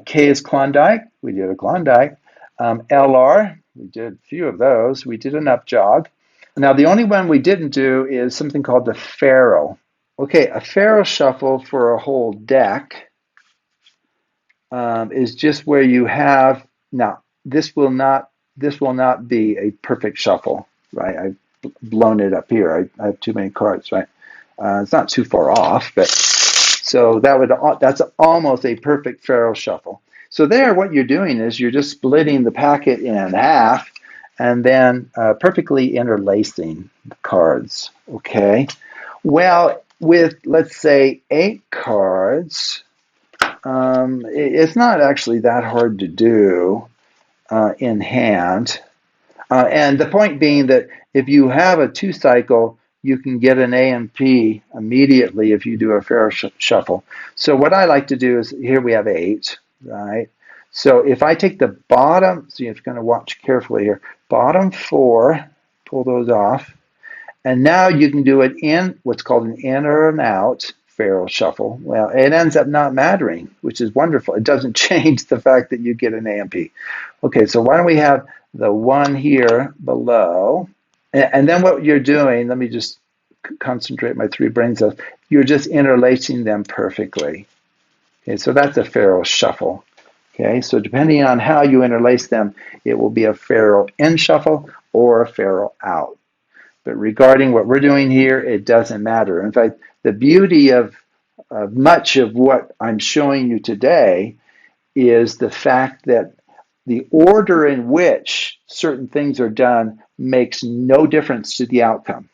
K is Klondike, we did a Klondike. LR, we did a few of those. We did an up jog. Now, the only one we didn't do is something called the Pharaoh. Okay, a Pharaoh shuffle for a whole deck is just where you have, now, this will not be a perfect shuffle, right? I've blown it up here. I have too many cards, right? It's not too far off, but so that's almost a perfect Pharaoh shuffle. So there, what you're doing is you're just splitting the packet in half and then perfectly interlacing the cards, okay? Well, with, let's say, 8 cards, it's not actually that hard to do in hand. And the point being that if you have a 2-cycle, you can get an AMP immediately if you do a Pharaoh shuffle. So what I like to do is, here we have 8, right? So if I take the bottom, so you're going to watch carefully here, bottom 4, pull those off, and now you can do it in what's called an in or an out Pharaoh shuffle. Well, it ends up not mattering, which is wonderful. It doesn't change the fact that you get an AMP. Okay, so why don't we have the 1 here below, and then what you're doing, let me just concentrate my 3 brain cells, you're just interlacing them perfectly. Okay, so that's a Pharaoh shuffle. Okay, so depending on how you interlace them, it will be a Pharaoh in shuffle or a Pharaoh out. But regarding what we're doing here, it doesn't matter. In fact, the beauty of much of what I'm showing you today is the fact that the order in which certain things are done makes no difference to the outcome.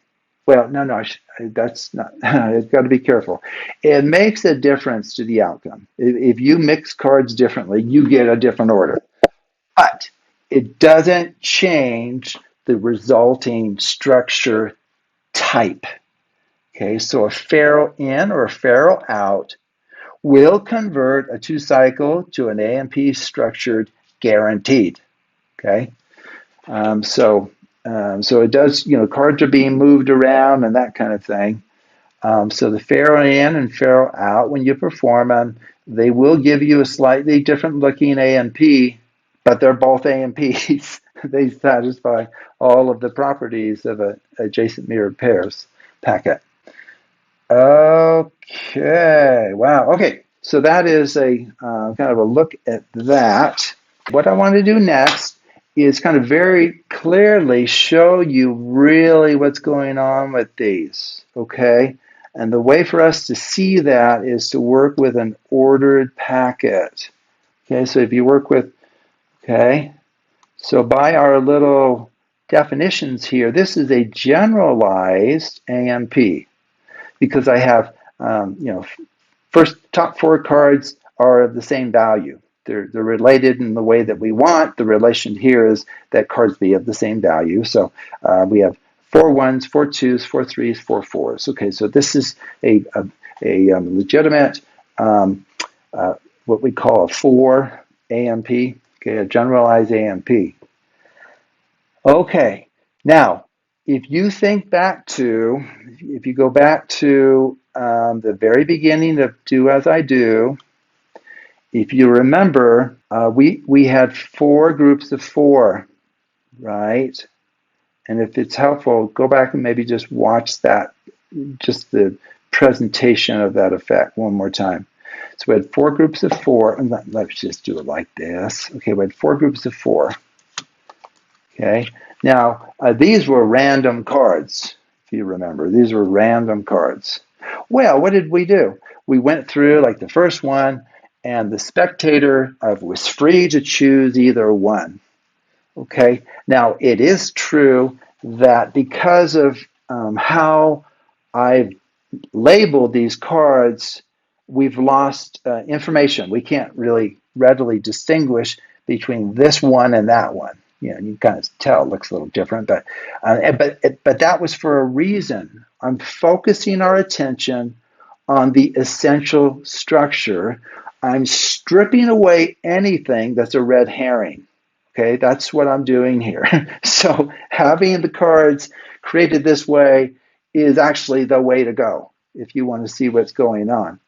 Well, no, that's not, it's got to be careful. It makes a difference to the outcome. If you mix cards differently, you get a different order. But it doesn't change the resulting structure type. Okay, so a Pharaoh in or a Pharaoh out will convert a 2-cycle to an AMP structured guaranteed. Okay, so it does, cards are being moved around and that kind of thing. So the Pharaoh in and Pharaoh out, when you perform them, they will give you a slightly different looking AMP, but they're both AMPs. They satisfy all of the properties of an adjacent mirrored pairs packet. Okay, wow. Okay, so that is a kind of a look at that. What I want to do next is kind of very clearly show you really what's going on with these, okay? And the way for us to see that is to work with an ordered packet. Okay, so if you work with, okay, so by our little definitions here, this is a generalized AMP because I have, first top 4 cards are of the same value. they're related in the way that we want. The relation here is that cards be of the same value. So we have 4 1s, 4 2s, 4 3s, 4 4s. Okay, so this is a legitimate, what we call a 4 AMP, okay, a generalized AMP. Okay, now, if you go back to the very beginning of Do As I Do, if you remember, we had 4 groups of 4, right? And if it's helpful, go back and maybe just watch that, just the presentation of that effect one more time. So we had 4 groups of 4, and let's just do it like this. Okay, we had 4 groups of 4. Okay, now these were random cards, if you remember. These were random cards. Well, what did we do? We went through like the first one, and the spectator was free to choose either one. Okay, now it is true that because of how I've labeled these cards, we've lost information. We can't really readily distinguish between this one and that one. You know, you kind of tell it looks a little different, but that was for a reason. I'm focusing our attention on the essential structure. I'm stripping away anything that's a red herring. Okay, that's what I'm doing here. So having the cards created this way is actually the way to go if you want to see what's going on.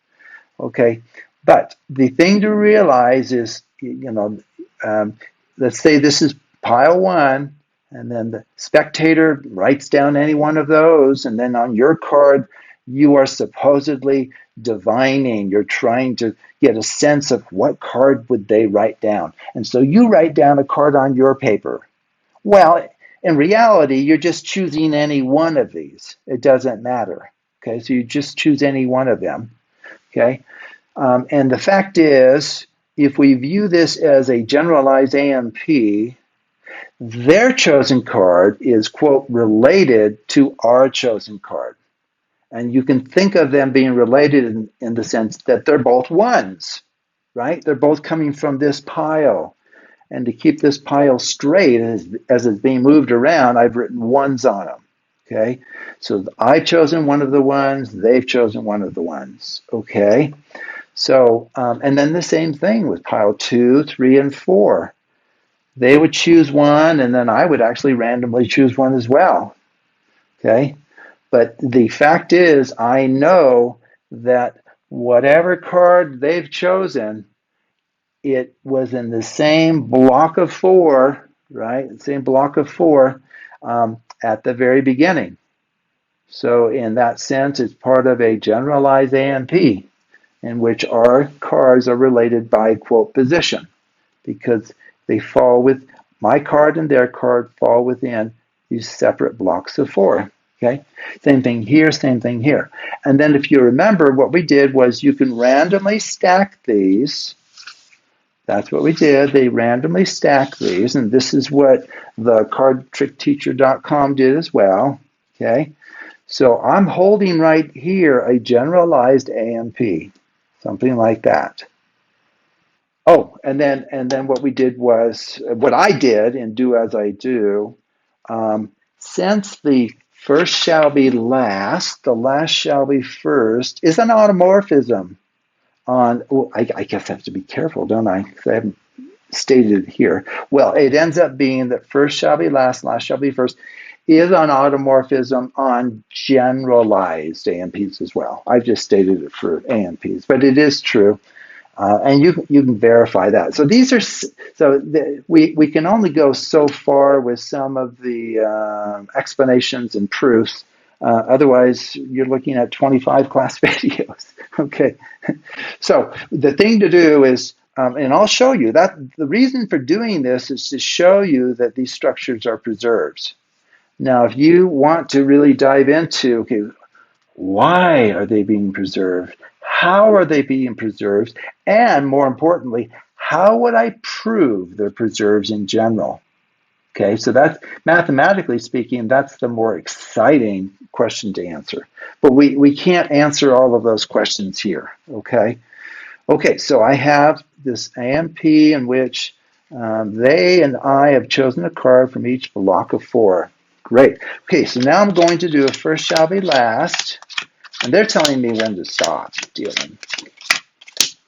Okay, but the thing to realize is, let's say this is pile 1, and then the spectator writes down any one of those, and then on your card, you are supposedly divining. You're trying to get a sense of what card would they write down. And so you write down a card on your paper. Well, in reality, you're just choosing any one of these. It doesn't matter. Okay, so you just choose any one of them. Okay, and the fact is, if we view this as a generalized AMP, their chosen card is, quote, related to our chosen card. And you can think of them being related in the sense that they're both 1s, right? They're both coming from this pile. And to keep this pile straight as it's being moved around, I've written 1s on them, okay? So I've chosen one of the 1s, they've chosen one of the 1s, okay? So, and then the same thing with pile 2, 3, and 4. They would choose one, and then I would actually randomly choose one as well, okay? But the fact is, I know that whatever card they've chosen, it was in the same block of 4, right? The same block of 4 at the very beginning. So in that sense, it's part of a generalized AMP in which our cards are related by, quote, position, because they fall with, my card and their card fall within these separate blocks of 4. Okay, same thing here, same thing here. And then if you remember, what we did was you can randomly stack these. That's what we did. They randomly stack these, and this is what the cardtrickteacher.com did as well. Okay, so I'm holding right here a generalized AMP, something like that. Oh, and then what we did was, what I did in Do As I Do, since the first shall be last, the last shall be first, is an automorphism on, I guess I have to be careful, don't I? Because I haven't stated it here. Well, it ends up being that first shall be last shall be first, is an automorphism on generalized AMPs as well. I've just stated it for AMPs, but it is true. And you can verify that. So these are we can only go so far with some of the explanations and proofs. Otherwise, you're looking at 25 class videos. Okay. So the thing to do is, and I'll show you that the reason for doing this is to show you that these structures are preserved. Now, if you want to really dive into, okay, why are they being preserved? How are they being preserved? And more importantly, how would I prove they're preserved in general? Okay, so that's, mathematically speaking, that's the more exciting question to answer. But we can't answer all of those questions here, okay? Okay, so I have this AMP in which they and I have chosen a card from each block of 4. Great. Okay, so now I'm going to do a first shall be last, and they're telling me when to stop dealing.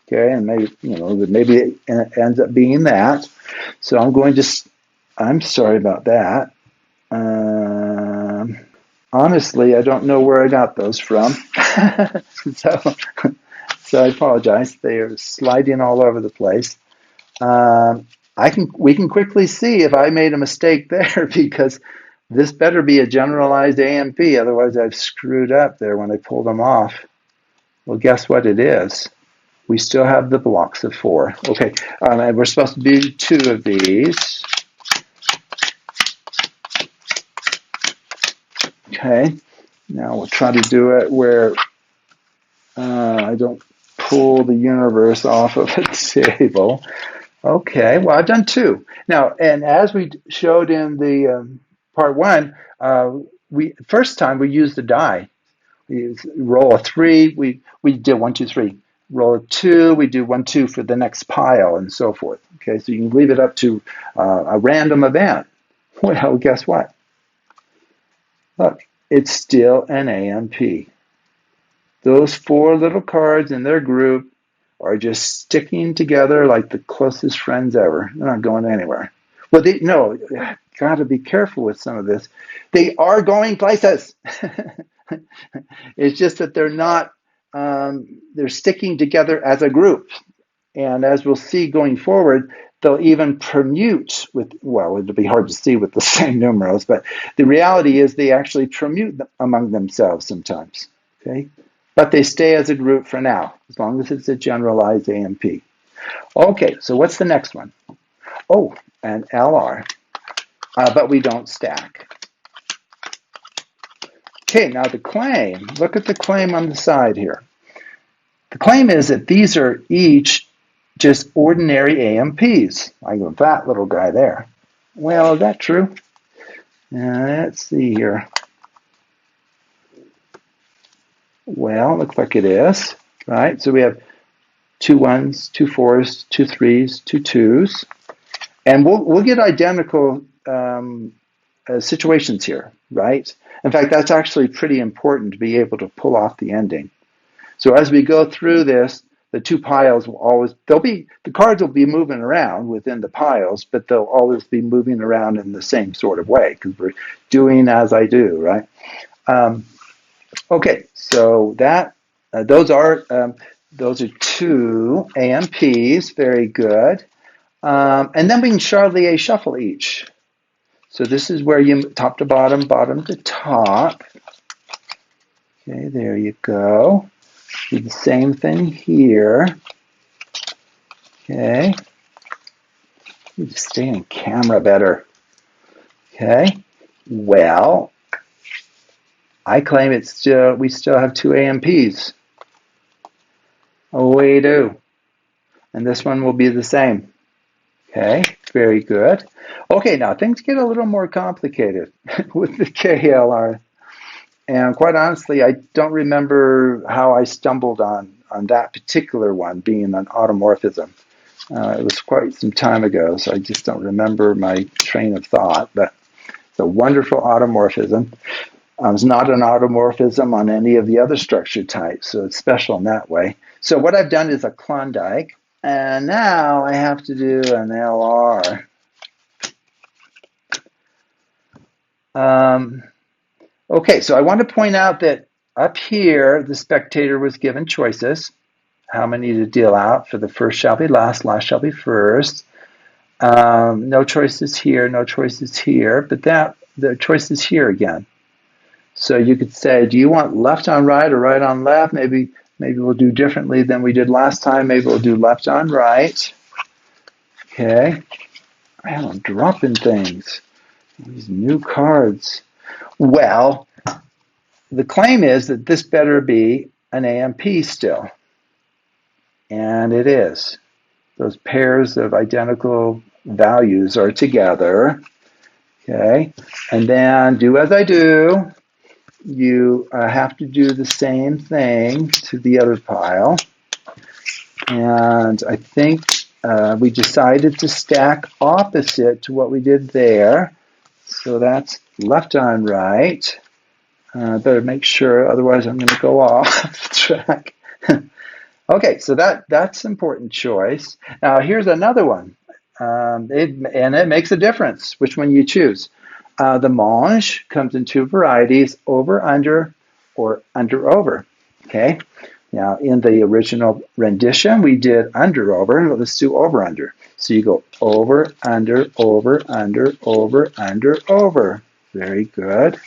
Okay, and maybe it ends up being that. So I'm sorry about that. Honestly, I don't know where I got those from. so, so I apologize. They are sliding all over the place. We can quickly see if I made a mistake there because this better be a generalized AMP. Otherwise, I've screwed up there when I pulled them off. Well, guess what it is? We still have the blocks of 4. Okay, and we're supposed to do 2 of these. Okay, now we'll try to do it where I don't pull the universe off of a table. Okay, well, I've done 2. Now, and as we showed in the part 1, first time we used the die. We roll a 3, we did 1, 2, 3. Roll a 2, we do 1, 2 for the next pile, and so forth. Okay, so you can leave it up to a random event. Well, guess what? Look, it's still an AMP. Those 4 little cards in their group are just sticking together like the closest friends ever. They're not going anywhere. Well, got to be careful with some of this. They are going places. It's just that they're not, they're sticking together as a group. And as we'll see going forward, they'll even permute with, well, it'll be hard to see with the same numerals, but the reality is they actually permute among themselves sometimes. Okay? But they stay as a group for now, as long as it's a generalized AMP. Okay, so what's the next one? Oh, an LR, but we don't stack. Okay, now the claim, look at the claim on the side here. The claim is that these are each just ordinary AMPs. I go, that little guy there. Well, is that true? Let's see here. Well, looks like it is, right? So we have 2 1s, 2 4s, 2 3s, 2 2s, and we'll get identical situations here, right? In fact, that's actually pretty important to be able to pull off the ending. So as we go through this, the 2 piles will the cards will be moving around within the piles, but they'll always be moving around in the same sort of way because we're doing as I do, right? Okay, so those are 2 AMPs, very good. And then we can Charlier shuffle each. So this is where you top to bottom, bottom to top. Okay, there you go. Do the same thing here. Okay. You just stay in camera better. Okay. Well, I claim we still have 2 AMPs. Oh, we do. And this one will be the same. Okay, very good. Okay, now things get a little more complicated with the KLR. And quite honestly, I don't remember how I stumbled on that particular one being an automorphism. It was quite some time ago, so I just don't remember my train of thought, but it's a wonderful automorphism. It's not an automorphism on any of the other structure types, so it's special in that way. So what I've done is a Klondike, and now I have to do an LR. Okay, so I want to point out that up here, the spectator was given choices, how many to deal out. For the first shall be last, last shall be first. No choices here, no choices here, but the choice is here again. So you could say, do you want left on right or right on left? Maybe we'll do differently than we did last time. Maybe we'll do left on right. Okay. Man, I'm dropping things. These new cards. Well, the claim is that this better be an AMP still. And it is. Those pairs of identical values are together. Okay. And then do as I do. You have to do the same thing to the other pile. And I think we decided to stack opposite to what we did there. So that's left on right. Better make sure, otherwise I'm going to go off track. Okay, so that's an important choice. Now here's another one. It makes a difference which one you choose. The mange comes in two varieties, over, under, or under, over. Okay. Now, in the original rendition, we did under, over. Let's do over, under. So you go over, under, over, under, over, under, over. Very good.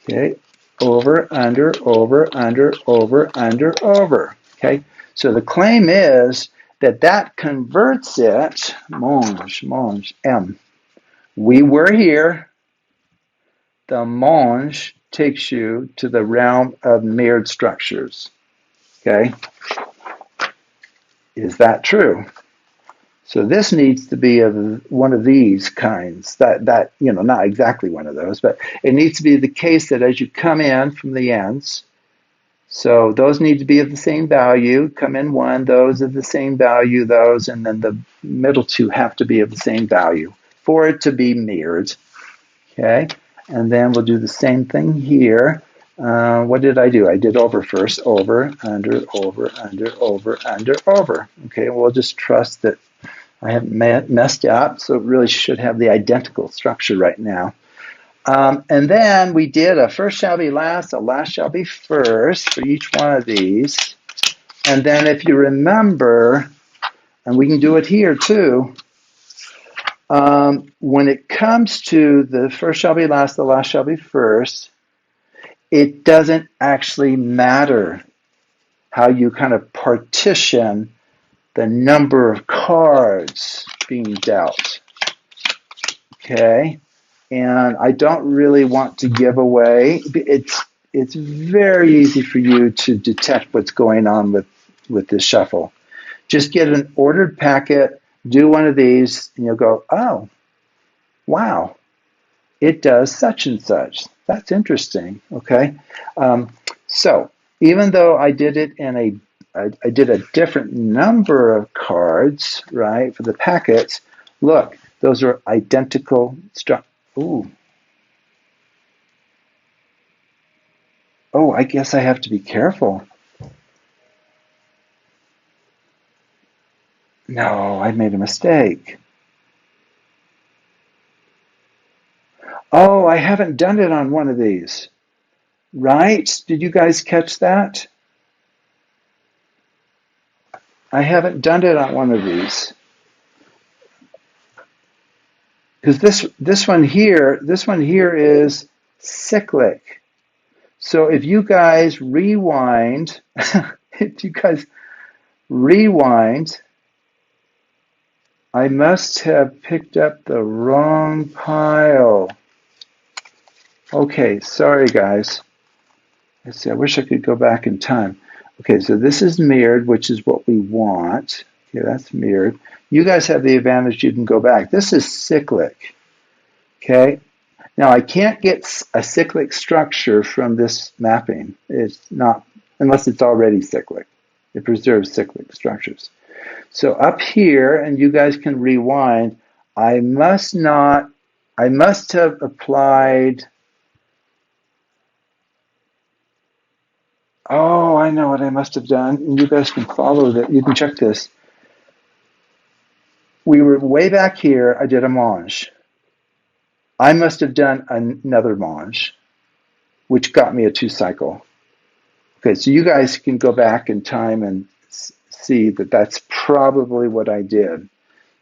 Okay. Over, under, over, under, over, under, over. Okay. So the claim is that converts it, mange, M. We were here. The mange takes you to the realm of mirrored structures. Okay? Is that true? So this needs to be one of these kinds. That not exactly one of those, but it needs to be the case that as you come in from the ends, so those need to be of the same value. Come in one, those of the same value, those, and then the middle two have to be of the same value for it to be mirrored. Okay? And then we'll do the same thing here. What did I do? I did over first. Over, under, over, under, over, under, over. Okay, we'll just trust that I haven't messed up, so it really should have the identical structure right now. And then we did a first shall be last, a last shall be first for each one of these. And then if you remember, and we can do it here too, when it comes to the first shall be last, the last shall be first, it doesn't actually matter how you kind of partition the number of cards being dealt. Okay? And I don't really want to give away. It's very easy for you to detect what's going on with this shuffle. Just get an ordered packet, do one of these, and you'll go, oh, wow, it does such and such. That's interesting. Okay, so even though I did it I did a different number of cards, right, for the packets. Look, those are identical. Ooh. Oh, I guess I have to be careful. No, I made a mistake. Oh, I haven't done it on one of these. Right? Did you guys catch that? I haven't done it on one of these. Because this one here is cyclic. So if you guys rewind, I must have picked up the wrong pile. Okay, sorry guys. Let's see, I wish I could go back in time. Okay, so this is mirrored, which is what we want. Okay, that's mirrored. You guys have the advantage you can go back. This is cyclic. Okay, now I can't get a cyclic structure from this mapping. It's not, unless it's already cyclic. It preserves cyclic structures. So up here, and you guys can rewind, I must have applied. Oh, I know what I must have done. And you guys can follow that. You can check this. We were way back here. I did a mange. I must have done another mange, which got me a 2-cycle. Okay, so you guys can go back in time and see that that's probably what I did.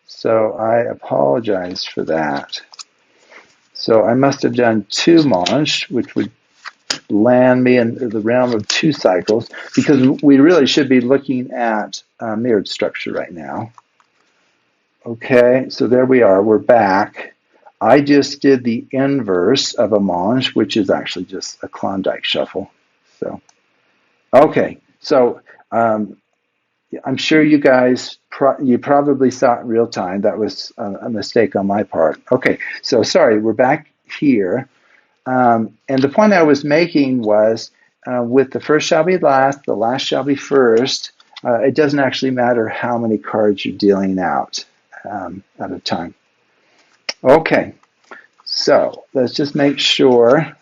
So I apologize for that. So I must have done 2 mange, which would land me in the realm of 2 cycles, because we really should be looking at mirrored structure right now. Okay, so there we are. We're back. I just did the inverse of a mange, which is actually just a Klondike shuffle. So, okay, so I'm sure you guys you probably saw it in real time. That was a mistake on my part. Okay, so sorry, we're back here. And the point I was making was with the first shall be last, the last shall be first, It doesn't actually matter how many cards you're dealing out at a time. Okay, so let's just make sure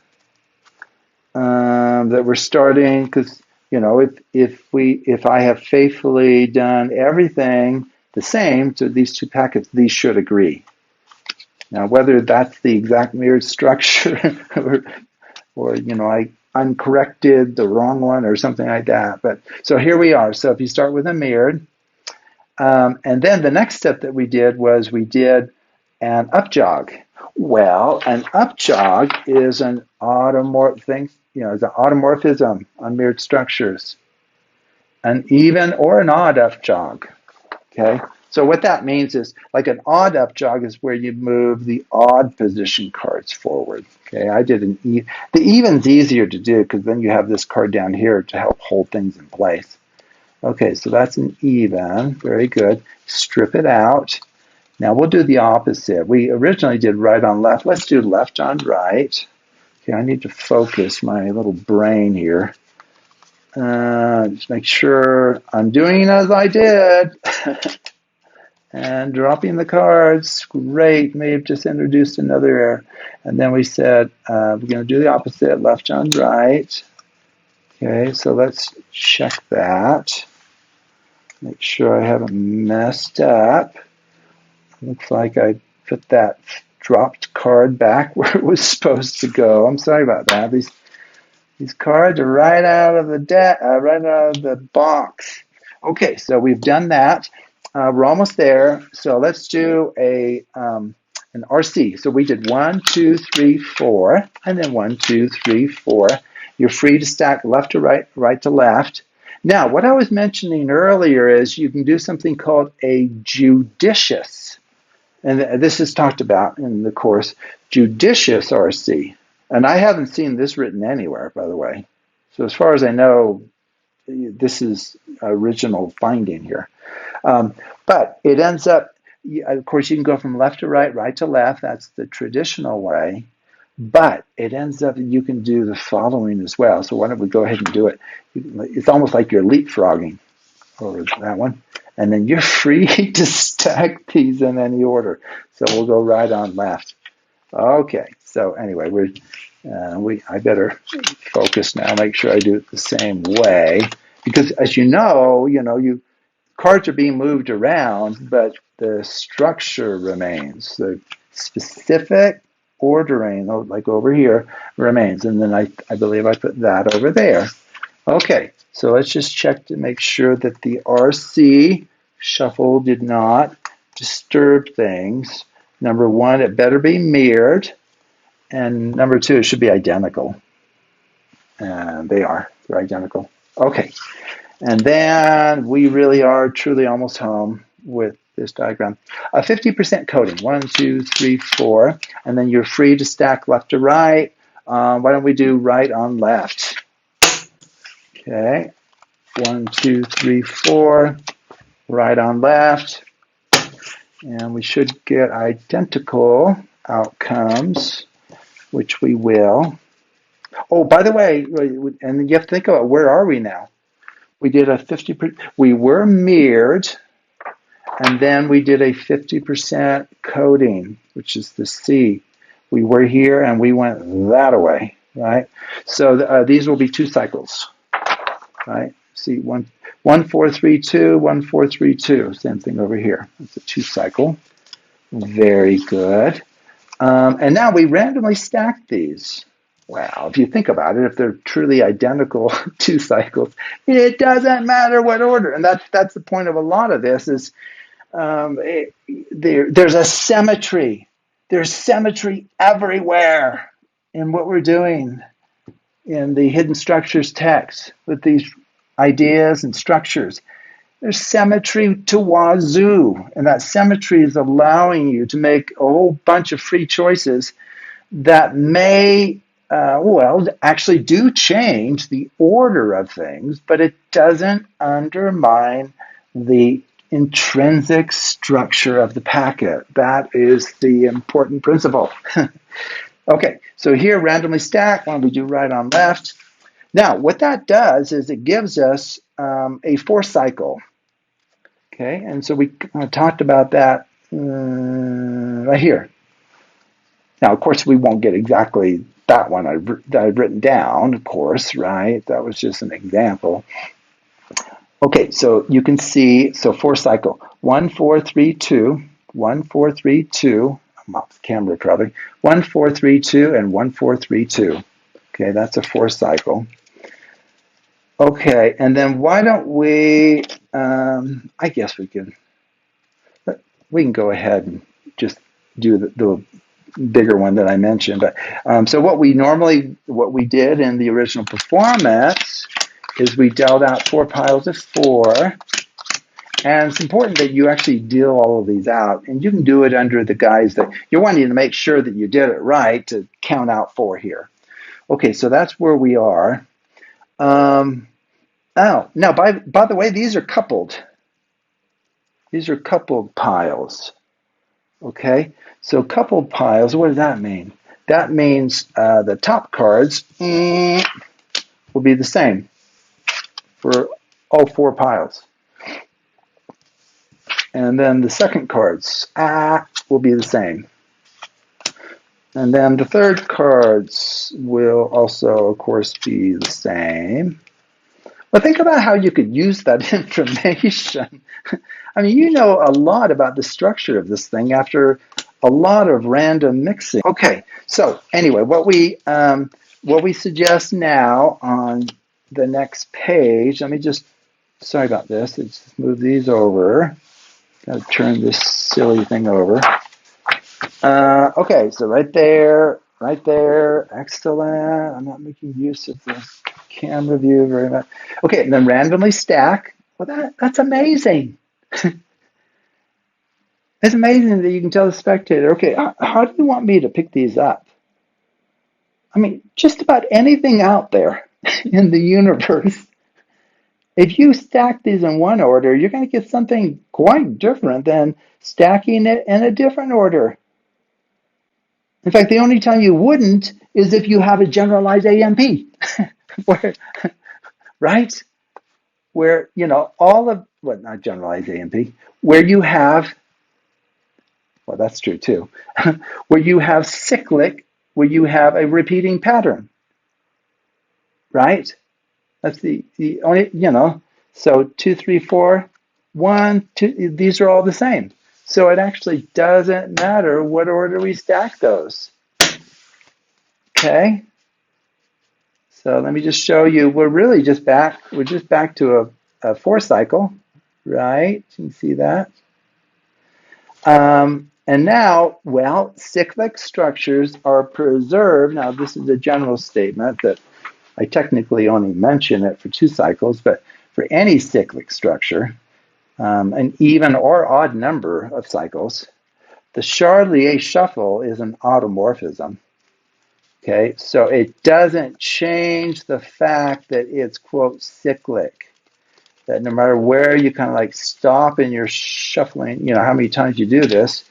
that we're starting, because if I have faithfully done everything the same to these two packets, these should agree. Now, whether that's the exact mirrored structure or I uncorrected the wrong one or something like that. But so here we are. So if you start with a mirrored, and then the next step that we did was we did an up jog. Well, an up jog is an is an automorphism on mirrored structures, an even or an odd up jog. Okay, so what that means is like an odd up jog is where you move the odd position cards forward. Okay, I did an even. The even's easier to do because then you have this card down here to help hold things in place. Okay, so that's an even. Very good. Strip it out. Now we'll do the opposite. We originally did right on left. Let's do left on right. Okay, I need to focus my little brain here. Just make sure I'm doing as I did. And dropping the cards. Great. May have just introduced another error. And then we said we're going to do the opposite, left on right. Okay, so let's check that. Make sure I haven't messed up. Looks like I put that dropped card back where it was supposed to go. I'm sorry about that. These cards are right out of the right out of the box. Okay, so we've done that. We're almost there. So let's do an RC. So we did 1, 2, 3, 4, and then 1, 2, 3, 4. You're free to stack left to right, right to left. Now, what I was mentioning earlier is you can do something called a judicious, and this is talked about in the course, judicious RC. And I haven't seen this written anywhere, by the way. So as far as I know, this is original finding here. But it ends up, of course, you can go from left to right, right to left. That's the traditional way. But it ends up you can do the following as well. So why don't we go ahead and do it? It's almost like you're leapfrogging over that one. And then you're free to stack these in any order. So we'll go right on left. Okay. So anyway, I better focus now. Make sure I do it the same way, because as you know, cards are being moved around, but the structure remains. The specific ordering, like over here, remains. And then I believe I put that over there. Okay, so let's just check to make sure that the RC shuffle did not disturb things. Number one, it better be mirrored. And number two, it should be identical. And they're identical. Okay. And then we really are truly almost home with this diagram. A 50% coding, 1, 2, 3, 4. And then you're free to stack left to right. Why don't we do right on left? Okay. 1, 2, 3, 4. Right on left. And we should get identical outcomes, which we will. Oh, by the way, and you have to think about where are we now? We did a 50%, we were mirrored, and then we did a 50% coding, which is the C. We were here and we went that away, right? So these will be 2 cycles, right? See, 1, 4, 3, 2, 1, 4, 3, 2. Same thing over here. It's a 2 cycle. Very good. And now we randomly stack these. Well, if you think about it, if they're truly identical 2 cycles, it doesn't matter what order. And that's the point of a lot of this is there's a symmetry. There's symmetry everywhere in what we're doing in the hidden structures text with these ideas and structures. There's symmetry to wazoo, and that symmetry is allowing you to make a whole bunch of free choices that may actually do change the order of things, but it doesn't undermine the intrinsic structure of the packet. That is the important principle. Okay, so here, randomly stack, why don't we do right on left? Now, what that does is it gives us a 4-cycle. Okay, and so we talked about that right here. Now, of course, we won't get exactly that one that I've written down, of course, right? That was just an example. Okay, so you can see, so 4-cycle, 1, 4, 3, 2, 1, 4, 3, 2. I'm off the camera probably. 1, 4, 3, 2, and 1, 4, 3, 2. Okay, that's a 4-cycle. Okay, and then why don't we, I guess we can go ahead and just do the bigger one that I mentioned. But so what we did in the original performance is we dealt out 4 piles of 4. And it's important that you actually deal all of these out. And you can do it under the guise that you're wanting to make sure that you did it right to count out 4 here. Okay, so that's where we are. Oh, now, by the way, these are coupled. These are coupled piles. Okay, so coupled piles, what does that mean? That means the top cards will be the same for all 4 piles. And then the second cards will be the same. And then the third cards will also, of course, be the same. But think about how you could use that information. I mean, you know a lot about the structure of this thing after a lot of random mixing. Okay, so anyway, what we suggest now on the next page, let me just, sorry about this, let's just move these over. Got to turn this silly thing over. Okay, so right there, excellent. I'm not making use of the camera view very much. Okay, and then randomly stack. Well, that's amazing. It's amazing that you can tell the spectator, okay, how do you want me to pick these up? I mean, just about anything out there in the universe, if you stack these in one order, you're going to get something quite different than stacking it in a different order. In fact, the only time you wouldn't is if you have a generalized AMP, where, right? Where, all of, well, not generalized AMP, where you have, well, that's true too, where you have cyclic, where you have a repeating pattern, right? That's the only, so 2, 3, 4, 1, 2, these are all the same. So it actually doesn't matter what order we stack those. Okay? So let me just show you, we're just back to a 4-cycle, right? You can see that. And now, well, cyclic structures are preserved. Now, this is a general statement that I technically only mention it for 2 cycles, but for any cyclic structure, an even or odd number of cycles, the Pharaoh Shuffle is an automorphism. Okay, so it doesn't change the fact that it's, quote, cyclic. That no matter where you kind of like stop in your shuffling, how many times you do this,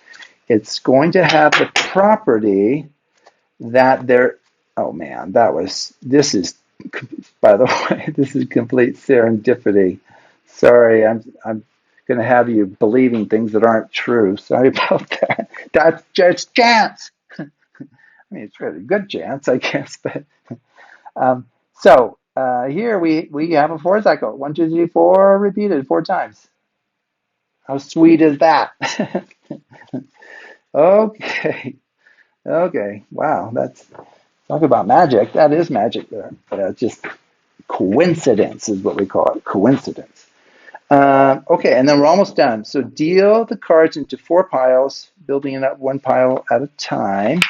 it's going to have the property that oh man, this is, by the way, this is complete serendipity. Sorry, I'm going to have you believing things that aren't true. Sorry about that. That's just chance. I mean, it's really good chance, I guess. But here we have a 4-cycle. 1, 2, 3, 4 repeated 4 times. How sweet is that? Okay. Wow, talk about magic. That is magic there. Just coincidence is what we call it. Coincidence. Okay, and then we're almost done. So deal the cards into 4 piles, building it up 1 pile at a time.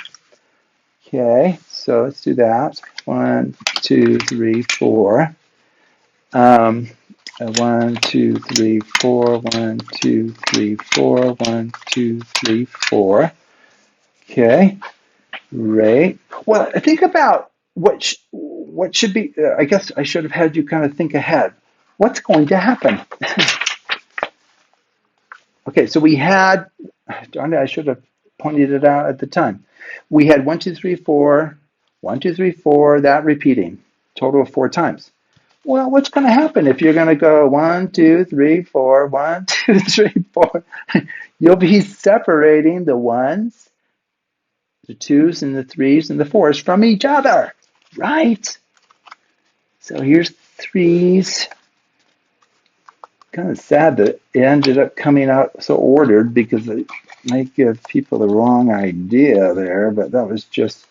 Okay, so let's do that. 1, 2, 3, 4. 1, 2, 3, 4. 1, 2, 3, 4. 1, 2, 3, 4. Okay, great. Well, think about what should be. I guess I should have had you kind of think ahead. What's going to happen? Okay, so we had. Darn it, I should have pointed it out at the time. We had 1, 2, 3, 4. 1, 2, 3, 4. That repeating, total of 4 times. Well, what's going to happen if you're going to go 1, 2, 3, 4, 1, 2, 3, 4? You'll be separating the ones, the twos, and the threes, and the fours from each other, right? So here's threes. Kind of sad that it ended up coming out so ordered because it might give people the wrong idea there, but that was just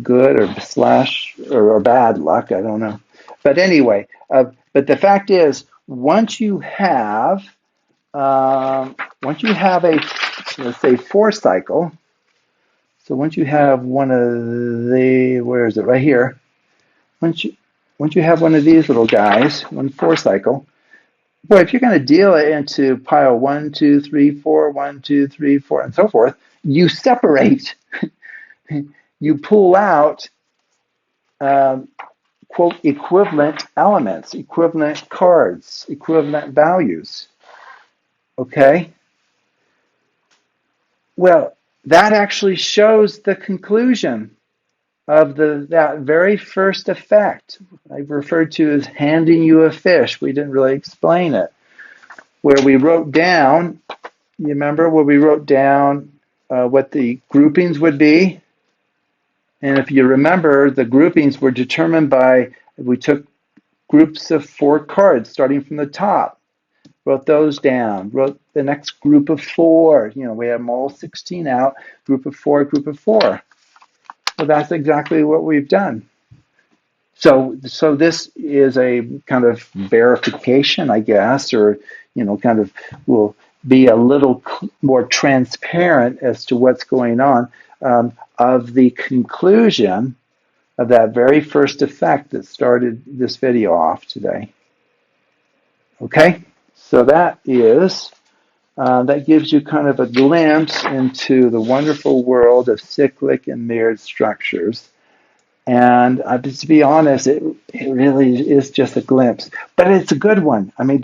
good or bad luck. I don't know. But anyway, but the fact is, once you have a, let's say, 4 cycle, so once you have one of the, where is it, right here, once you have one of these little guys, 4 cycle, boy, if you're going to deal it into pile 1, 2, 3, 4, 1, 2, 3, 4, and so forth, you separate, you pull out, quote, equivalent elements, equivalent cards, equivalent values. Okay? Well, that actually shows the conclusion of that very first effect I referred to as handing you a fish. We didn't really explain it. Where we wrote down, you remember where we wrote down what the groupings would be? And if you remember, the groupings were determined by, we took groups of 4 cards starting from the top, wrote those down, wrote the next group of 4. We had them all 16 out, group of 4, group of 4. Well, that's exactly what we've done. So this is a kind of verification, I guess, or, kind of will be a little more transparent as to what's going on, of the conclusion of that very first effect that started this video off today. Okay, so that gives you kind of a glimpse into the wonderful world of cyclic and mirrored structures. And to be honest, it really is just a glimpse, but it's a good one. I mean,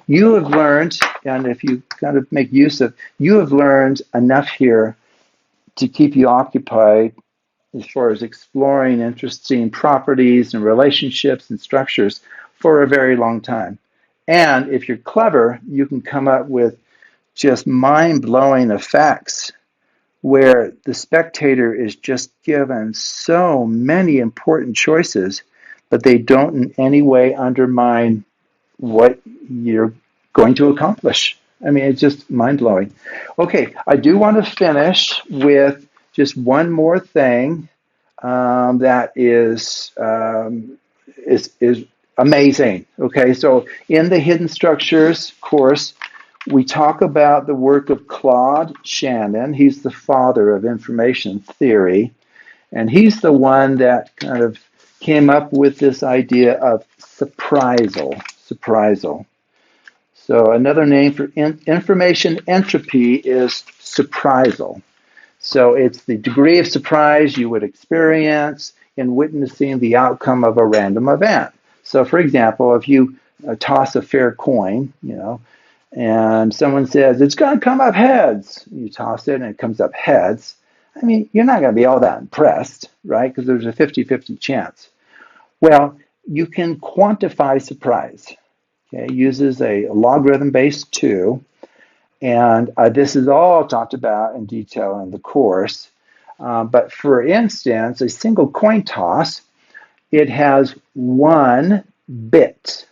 you have learned, and if you kind of make use of, you have learned enough here to keep you occupied as far as exploring interesting properties and relationships and structures for a very long time. And if you're clever, you can come up with just mind-blowing effects where the spectator is just given so many important choices, but they don't in any way undermine what you're going to accomplish. I mean, it's just mind-blowing. Okay, I do want to finish with just one more thing that is amazing. Okay, so in the Hidden Structures course, we talk about the work of Claude Shannon. He's the father of information theory, and he's the one that kind of came up with this idea of surprisal. So another name for information entropy is surprisal. So it's the degree of surprise you would experience in witnessing the outcome of a random event. So, for example, if you toss a fair coin, and someone says, it's going to come up heads. You toss it and it comes up heads. I mean, you're not going to be all that impressed, right? Because there's a 50-50 chance. Well, you can quantify surprise. Okay, it uses a logarithm base 2. And this is all talked about in detail in the course. But for instance, a single coin toss, it has 1 bit,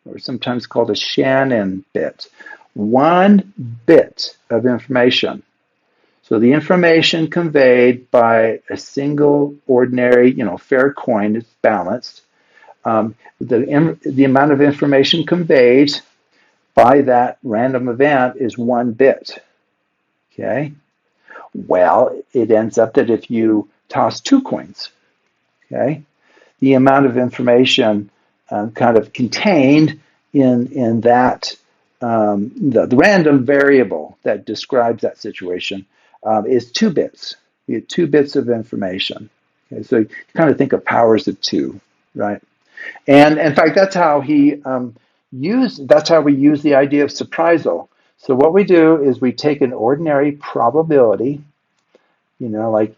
or sometimes called a Shannon bit. 1 bit of information. So the information conveyed by a single ordinary, fair coin is balanced. The amount of information conveyed by that random event is 1 bit. Okay? Well, it ends up that if you toss 2 coins, okay, the amount of information kind of contained in that the random variable that describes that situation is 2 bits. You get 2 bits of information. Okay, so you kind of think of powers of 2, right? And in fact, that's how that's how we use the idea of surprisal. So what we do is we take an ordinary probability, like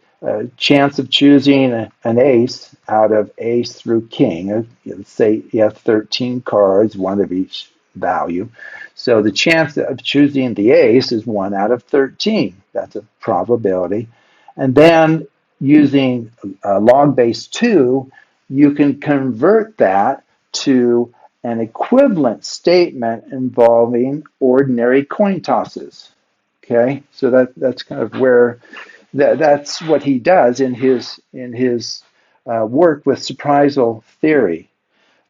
chance of choosing an ace out of ace through king. Let's say you have 13 cards, one of each value. So the chance of choosing the ace is 1 out of 13. That's a probability. And then using log base 2, you can convert that to an equivalent statement involving ordinary coin tosses. Okay, so that's kind of where that's what he does in his work with surprisal theory.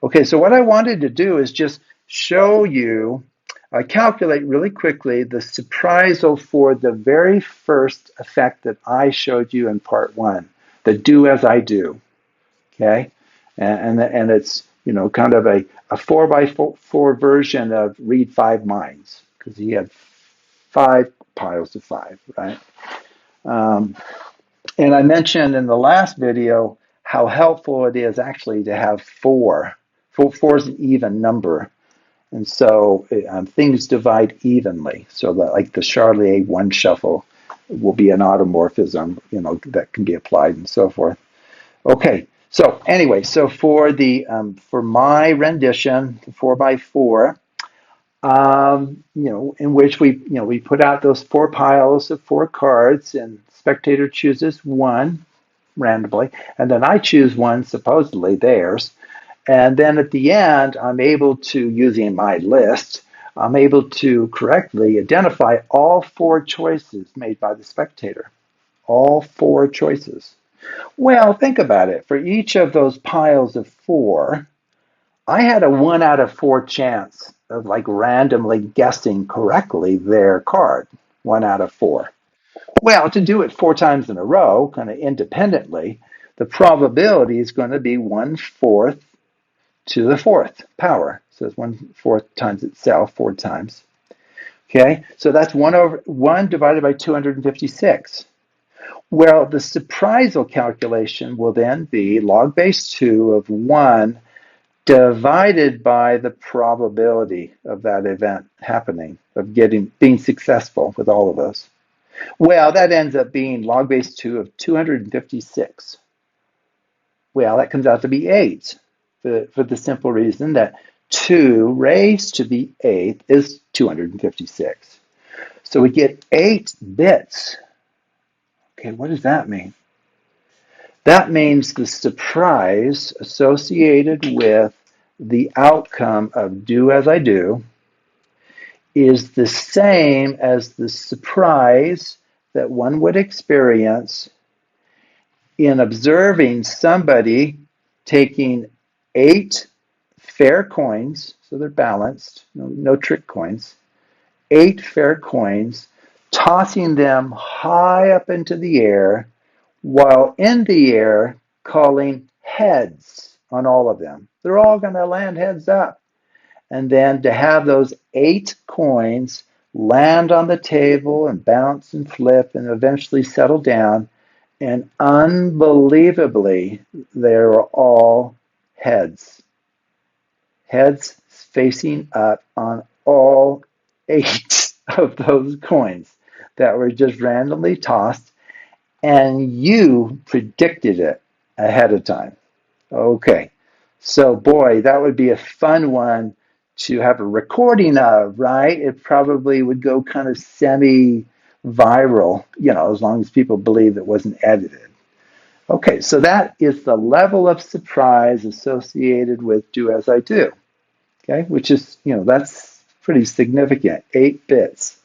Okay, so what I wanted to do is just show you, calculate really quickly the surprisal for the very first effect that I showed you in part 1, the do as I do. Okay, and it's kind of a 4x4 version of read 5 minds, because he had 5 piles of 5, right? And I mentioned in the last video how helpful it is actually to have 4. 4 is an even number, and so things divide evenly. So that, like the Charlier 1 shuffle will be an automorphism, that can be applied and so forth. Okay, so anyway, so for the for my rendition, 4x4, in which we put out those 4 piles of 4 cards, and spectator chooses 1 randomly, and then I choose 1, supposedly theirs, and then at the end, I'm able to, using my list, I'm able to correctly identify all 4 choices made by the spectator. All 4 choices. Well, think about it. For each of those piles of 4, I had a 1 out of 4 chance of randomly guessing correctly their card. 1 out of 4. Well, to do it 4 times in a row, kind of independently, the probability is going to be 1/4 to the 4th power. So it's 1/4 times itself 4 times. Okay, so that's 1 divided by 256. Well, the surprisal calculation will then be log base 2 of 1 divided by the probability of that event happening, of being successful with all of those. Well, that ends up being log base 2 of 256. Well, that comes out to be 8, for the simple reason that 2 raised to the 8th is 256. So we get 8 bits. Okay, what does that mean? That means the surprise associated with the outcome of do as I do is the same as the surprise that one would experience in observing somebody taking 8 fair coins, so they're balanced, no trick coins, 8 fair coins, tossing them high up into the air, while in the air calling heads on all of them. They're all going to land heads up. And then to have those 8 coins land on the table and bounce and flip and eventually settle down, and unbelievably, they were all heads. Heads facing up on all 8 of those coins that were just randomly tossed, and you predicted it ahead of time. Okay, so boy, that would be a fun one to have a recording of, right? It probably would go kind of semi-viral, as long as people believe it wasn't edited. Okay, so that is the level of surprise associated with do as I do, okay, which is, that's pretty significant, 8 bits.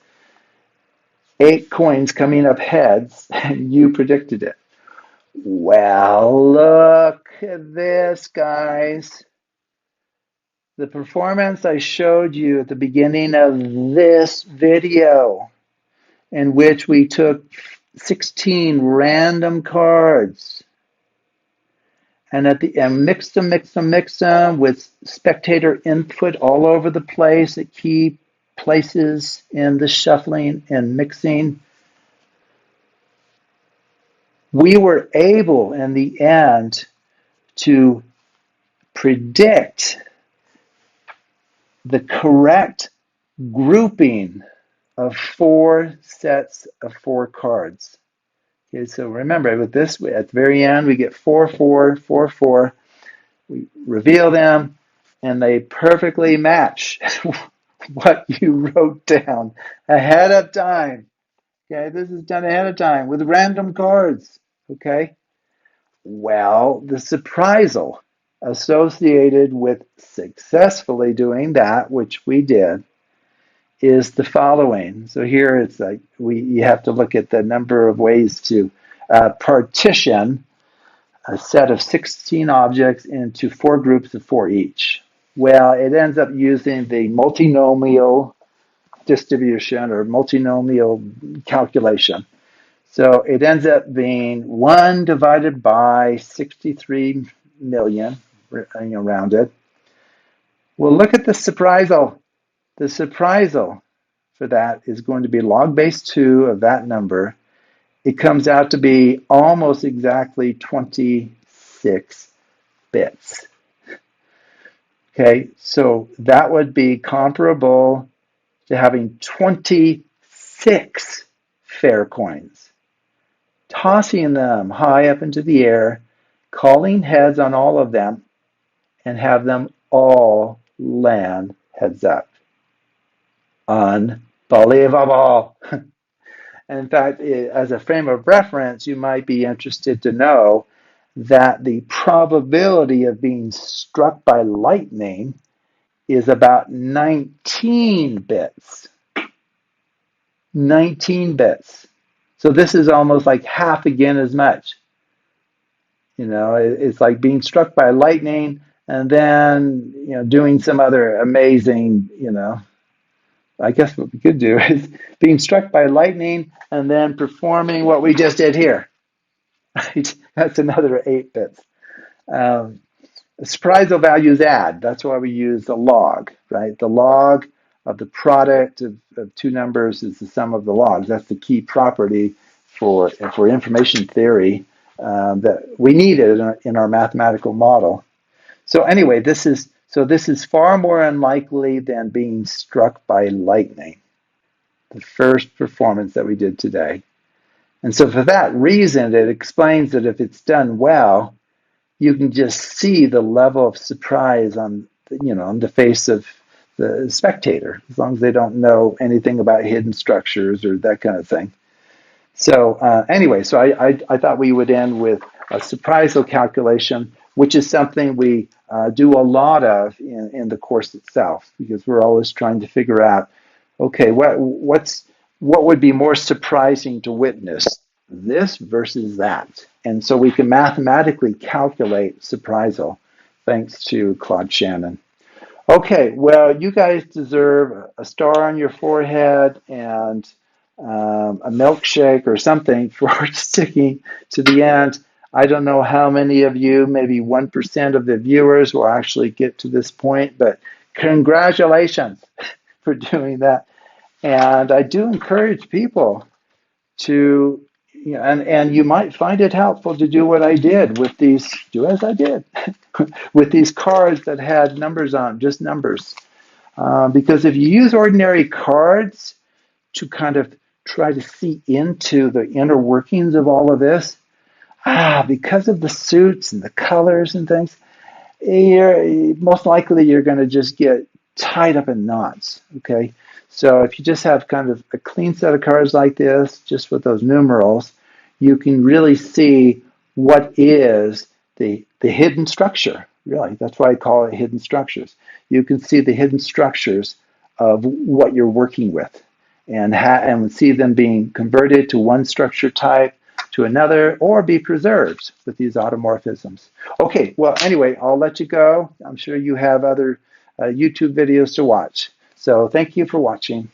8 coins coming up heads, and you predicted it. Well, look at this, guys. The performance I showed you at the beginning of this video, in which we took 16 random cards and mixed them with spectator input all over the place at key places in the shuffling and mixing. We were able in the end to predict the correct grouping of 4 sets of 4 cards. Okay, so remember with this, at the very end, we get 4, 4, 4, 4. We reveal them, and they perfectly match what you wrote down ahead of time. Okay, this is done ahead of time with random cards. Okay, well, the surprisal associated with successfully doing that, which we did, is the following. So here it's like you have to look at the number of ways to partition a set of 16 objects into 4 groups of 4 each. Well, it ends up using the multinomial distribution or multinomial calculation. So it ends up being 1 divided by 63 million, rounded. Well, look at the surprisal. The surprisal for that is going to be log base 2 of that number. It comes out to be almost exactly 26 bits. Okay, so that would be comparable to having 26 fair coins, tossing them high up into the air, calling heads on all of them, and have them all land heads up. Unbelievable. In fact, as a frame of reference, you might be interested to know that the probability of being struck by lightning is about 19 bits. 19 bits. So this is almost like half again as much. It's like being struck by lightning and then, doing some other amazing, I guess what we could do is being struck by lightning and then performing what we just did here. Right? That's another 8 bits. Surprisal values add. That's why we use the log, right? The log of the product of 2 numbers is the sum of the logs. That's the key property for information theory that we needed in our mathematical model. So anyway, this is far more unlikely than being struck by lightning, the first performance that we did today. And so for that reason, it explains that if it's done well, you can just see the level of surprise on the face of the spectator, as long as they don't know anything about hidden structures or that kind of thing. So anyway, so I thought we would end with a surprisal calculation, which is something we do a lot of in the course itself, because we're always trying to figure out, okay, what would be more surprising to witness, this versus that? And so we can mathematically calculate surprisal, thanks to Claude Shannon. Okay, well, you guys deserve a star on your forehead and a milkshake or something for sticking to the end. I don't know how many of you, maybe 1% of the viewers will actually get to this point, but congratulations for doing that. And I do encourage people to, and you might find it helpful to do what I did with these, do as I did, with these cards that had numbers on, just numbers. Because if you use ordinary cards to kind of try to see into the inner workings of all of this, because of the suits and the colors and things, most likely you're going to just get tied up in knots, okay? So if you just have kind of a clean set of cards like this, just with those numerals, you can really see what is the hidden structure, really. That's why I call it hidden structures. You can see the hidden structures of what you're working with and see them being converted to one structure type to another, or be preserved with these automorphisms. Okay, well, anyway, I'll let you go. I'm sure you have other YouTube videos to watch. So thank you for watching.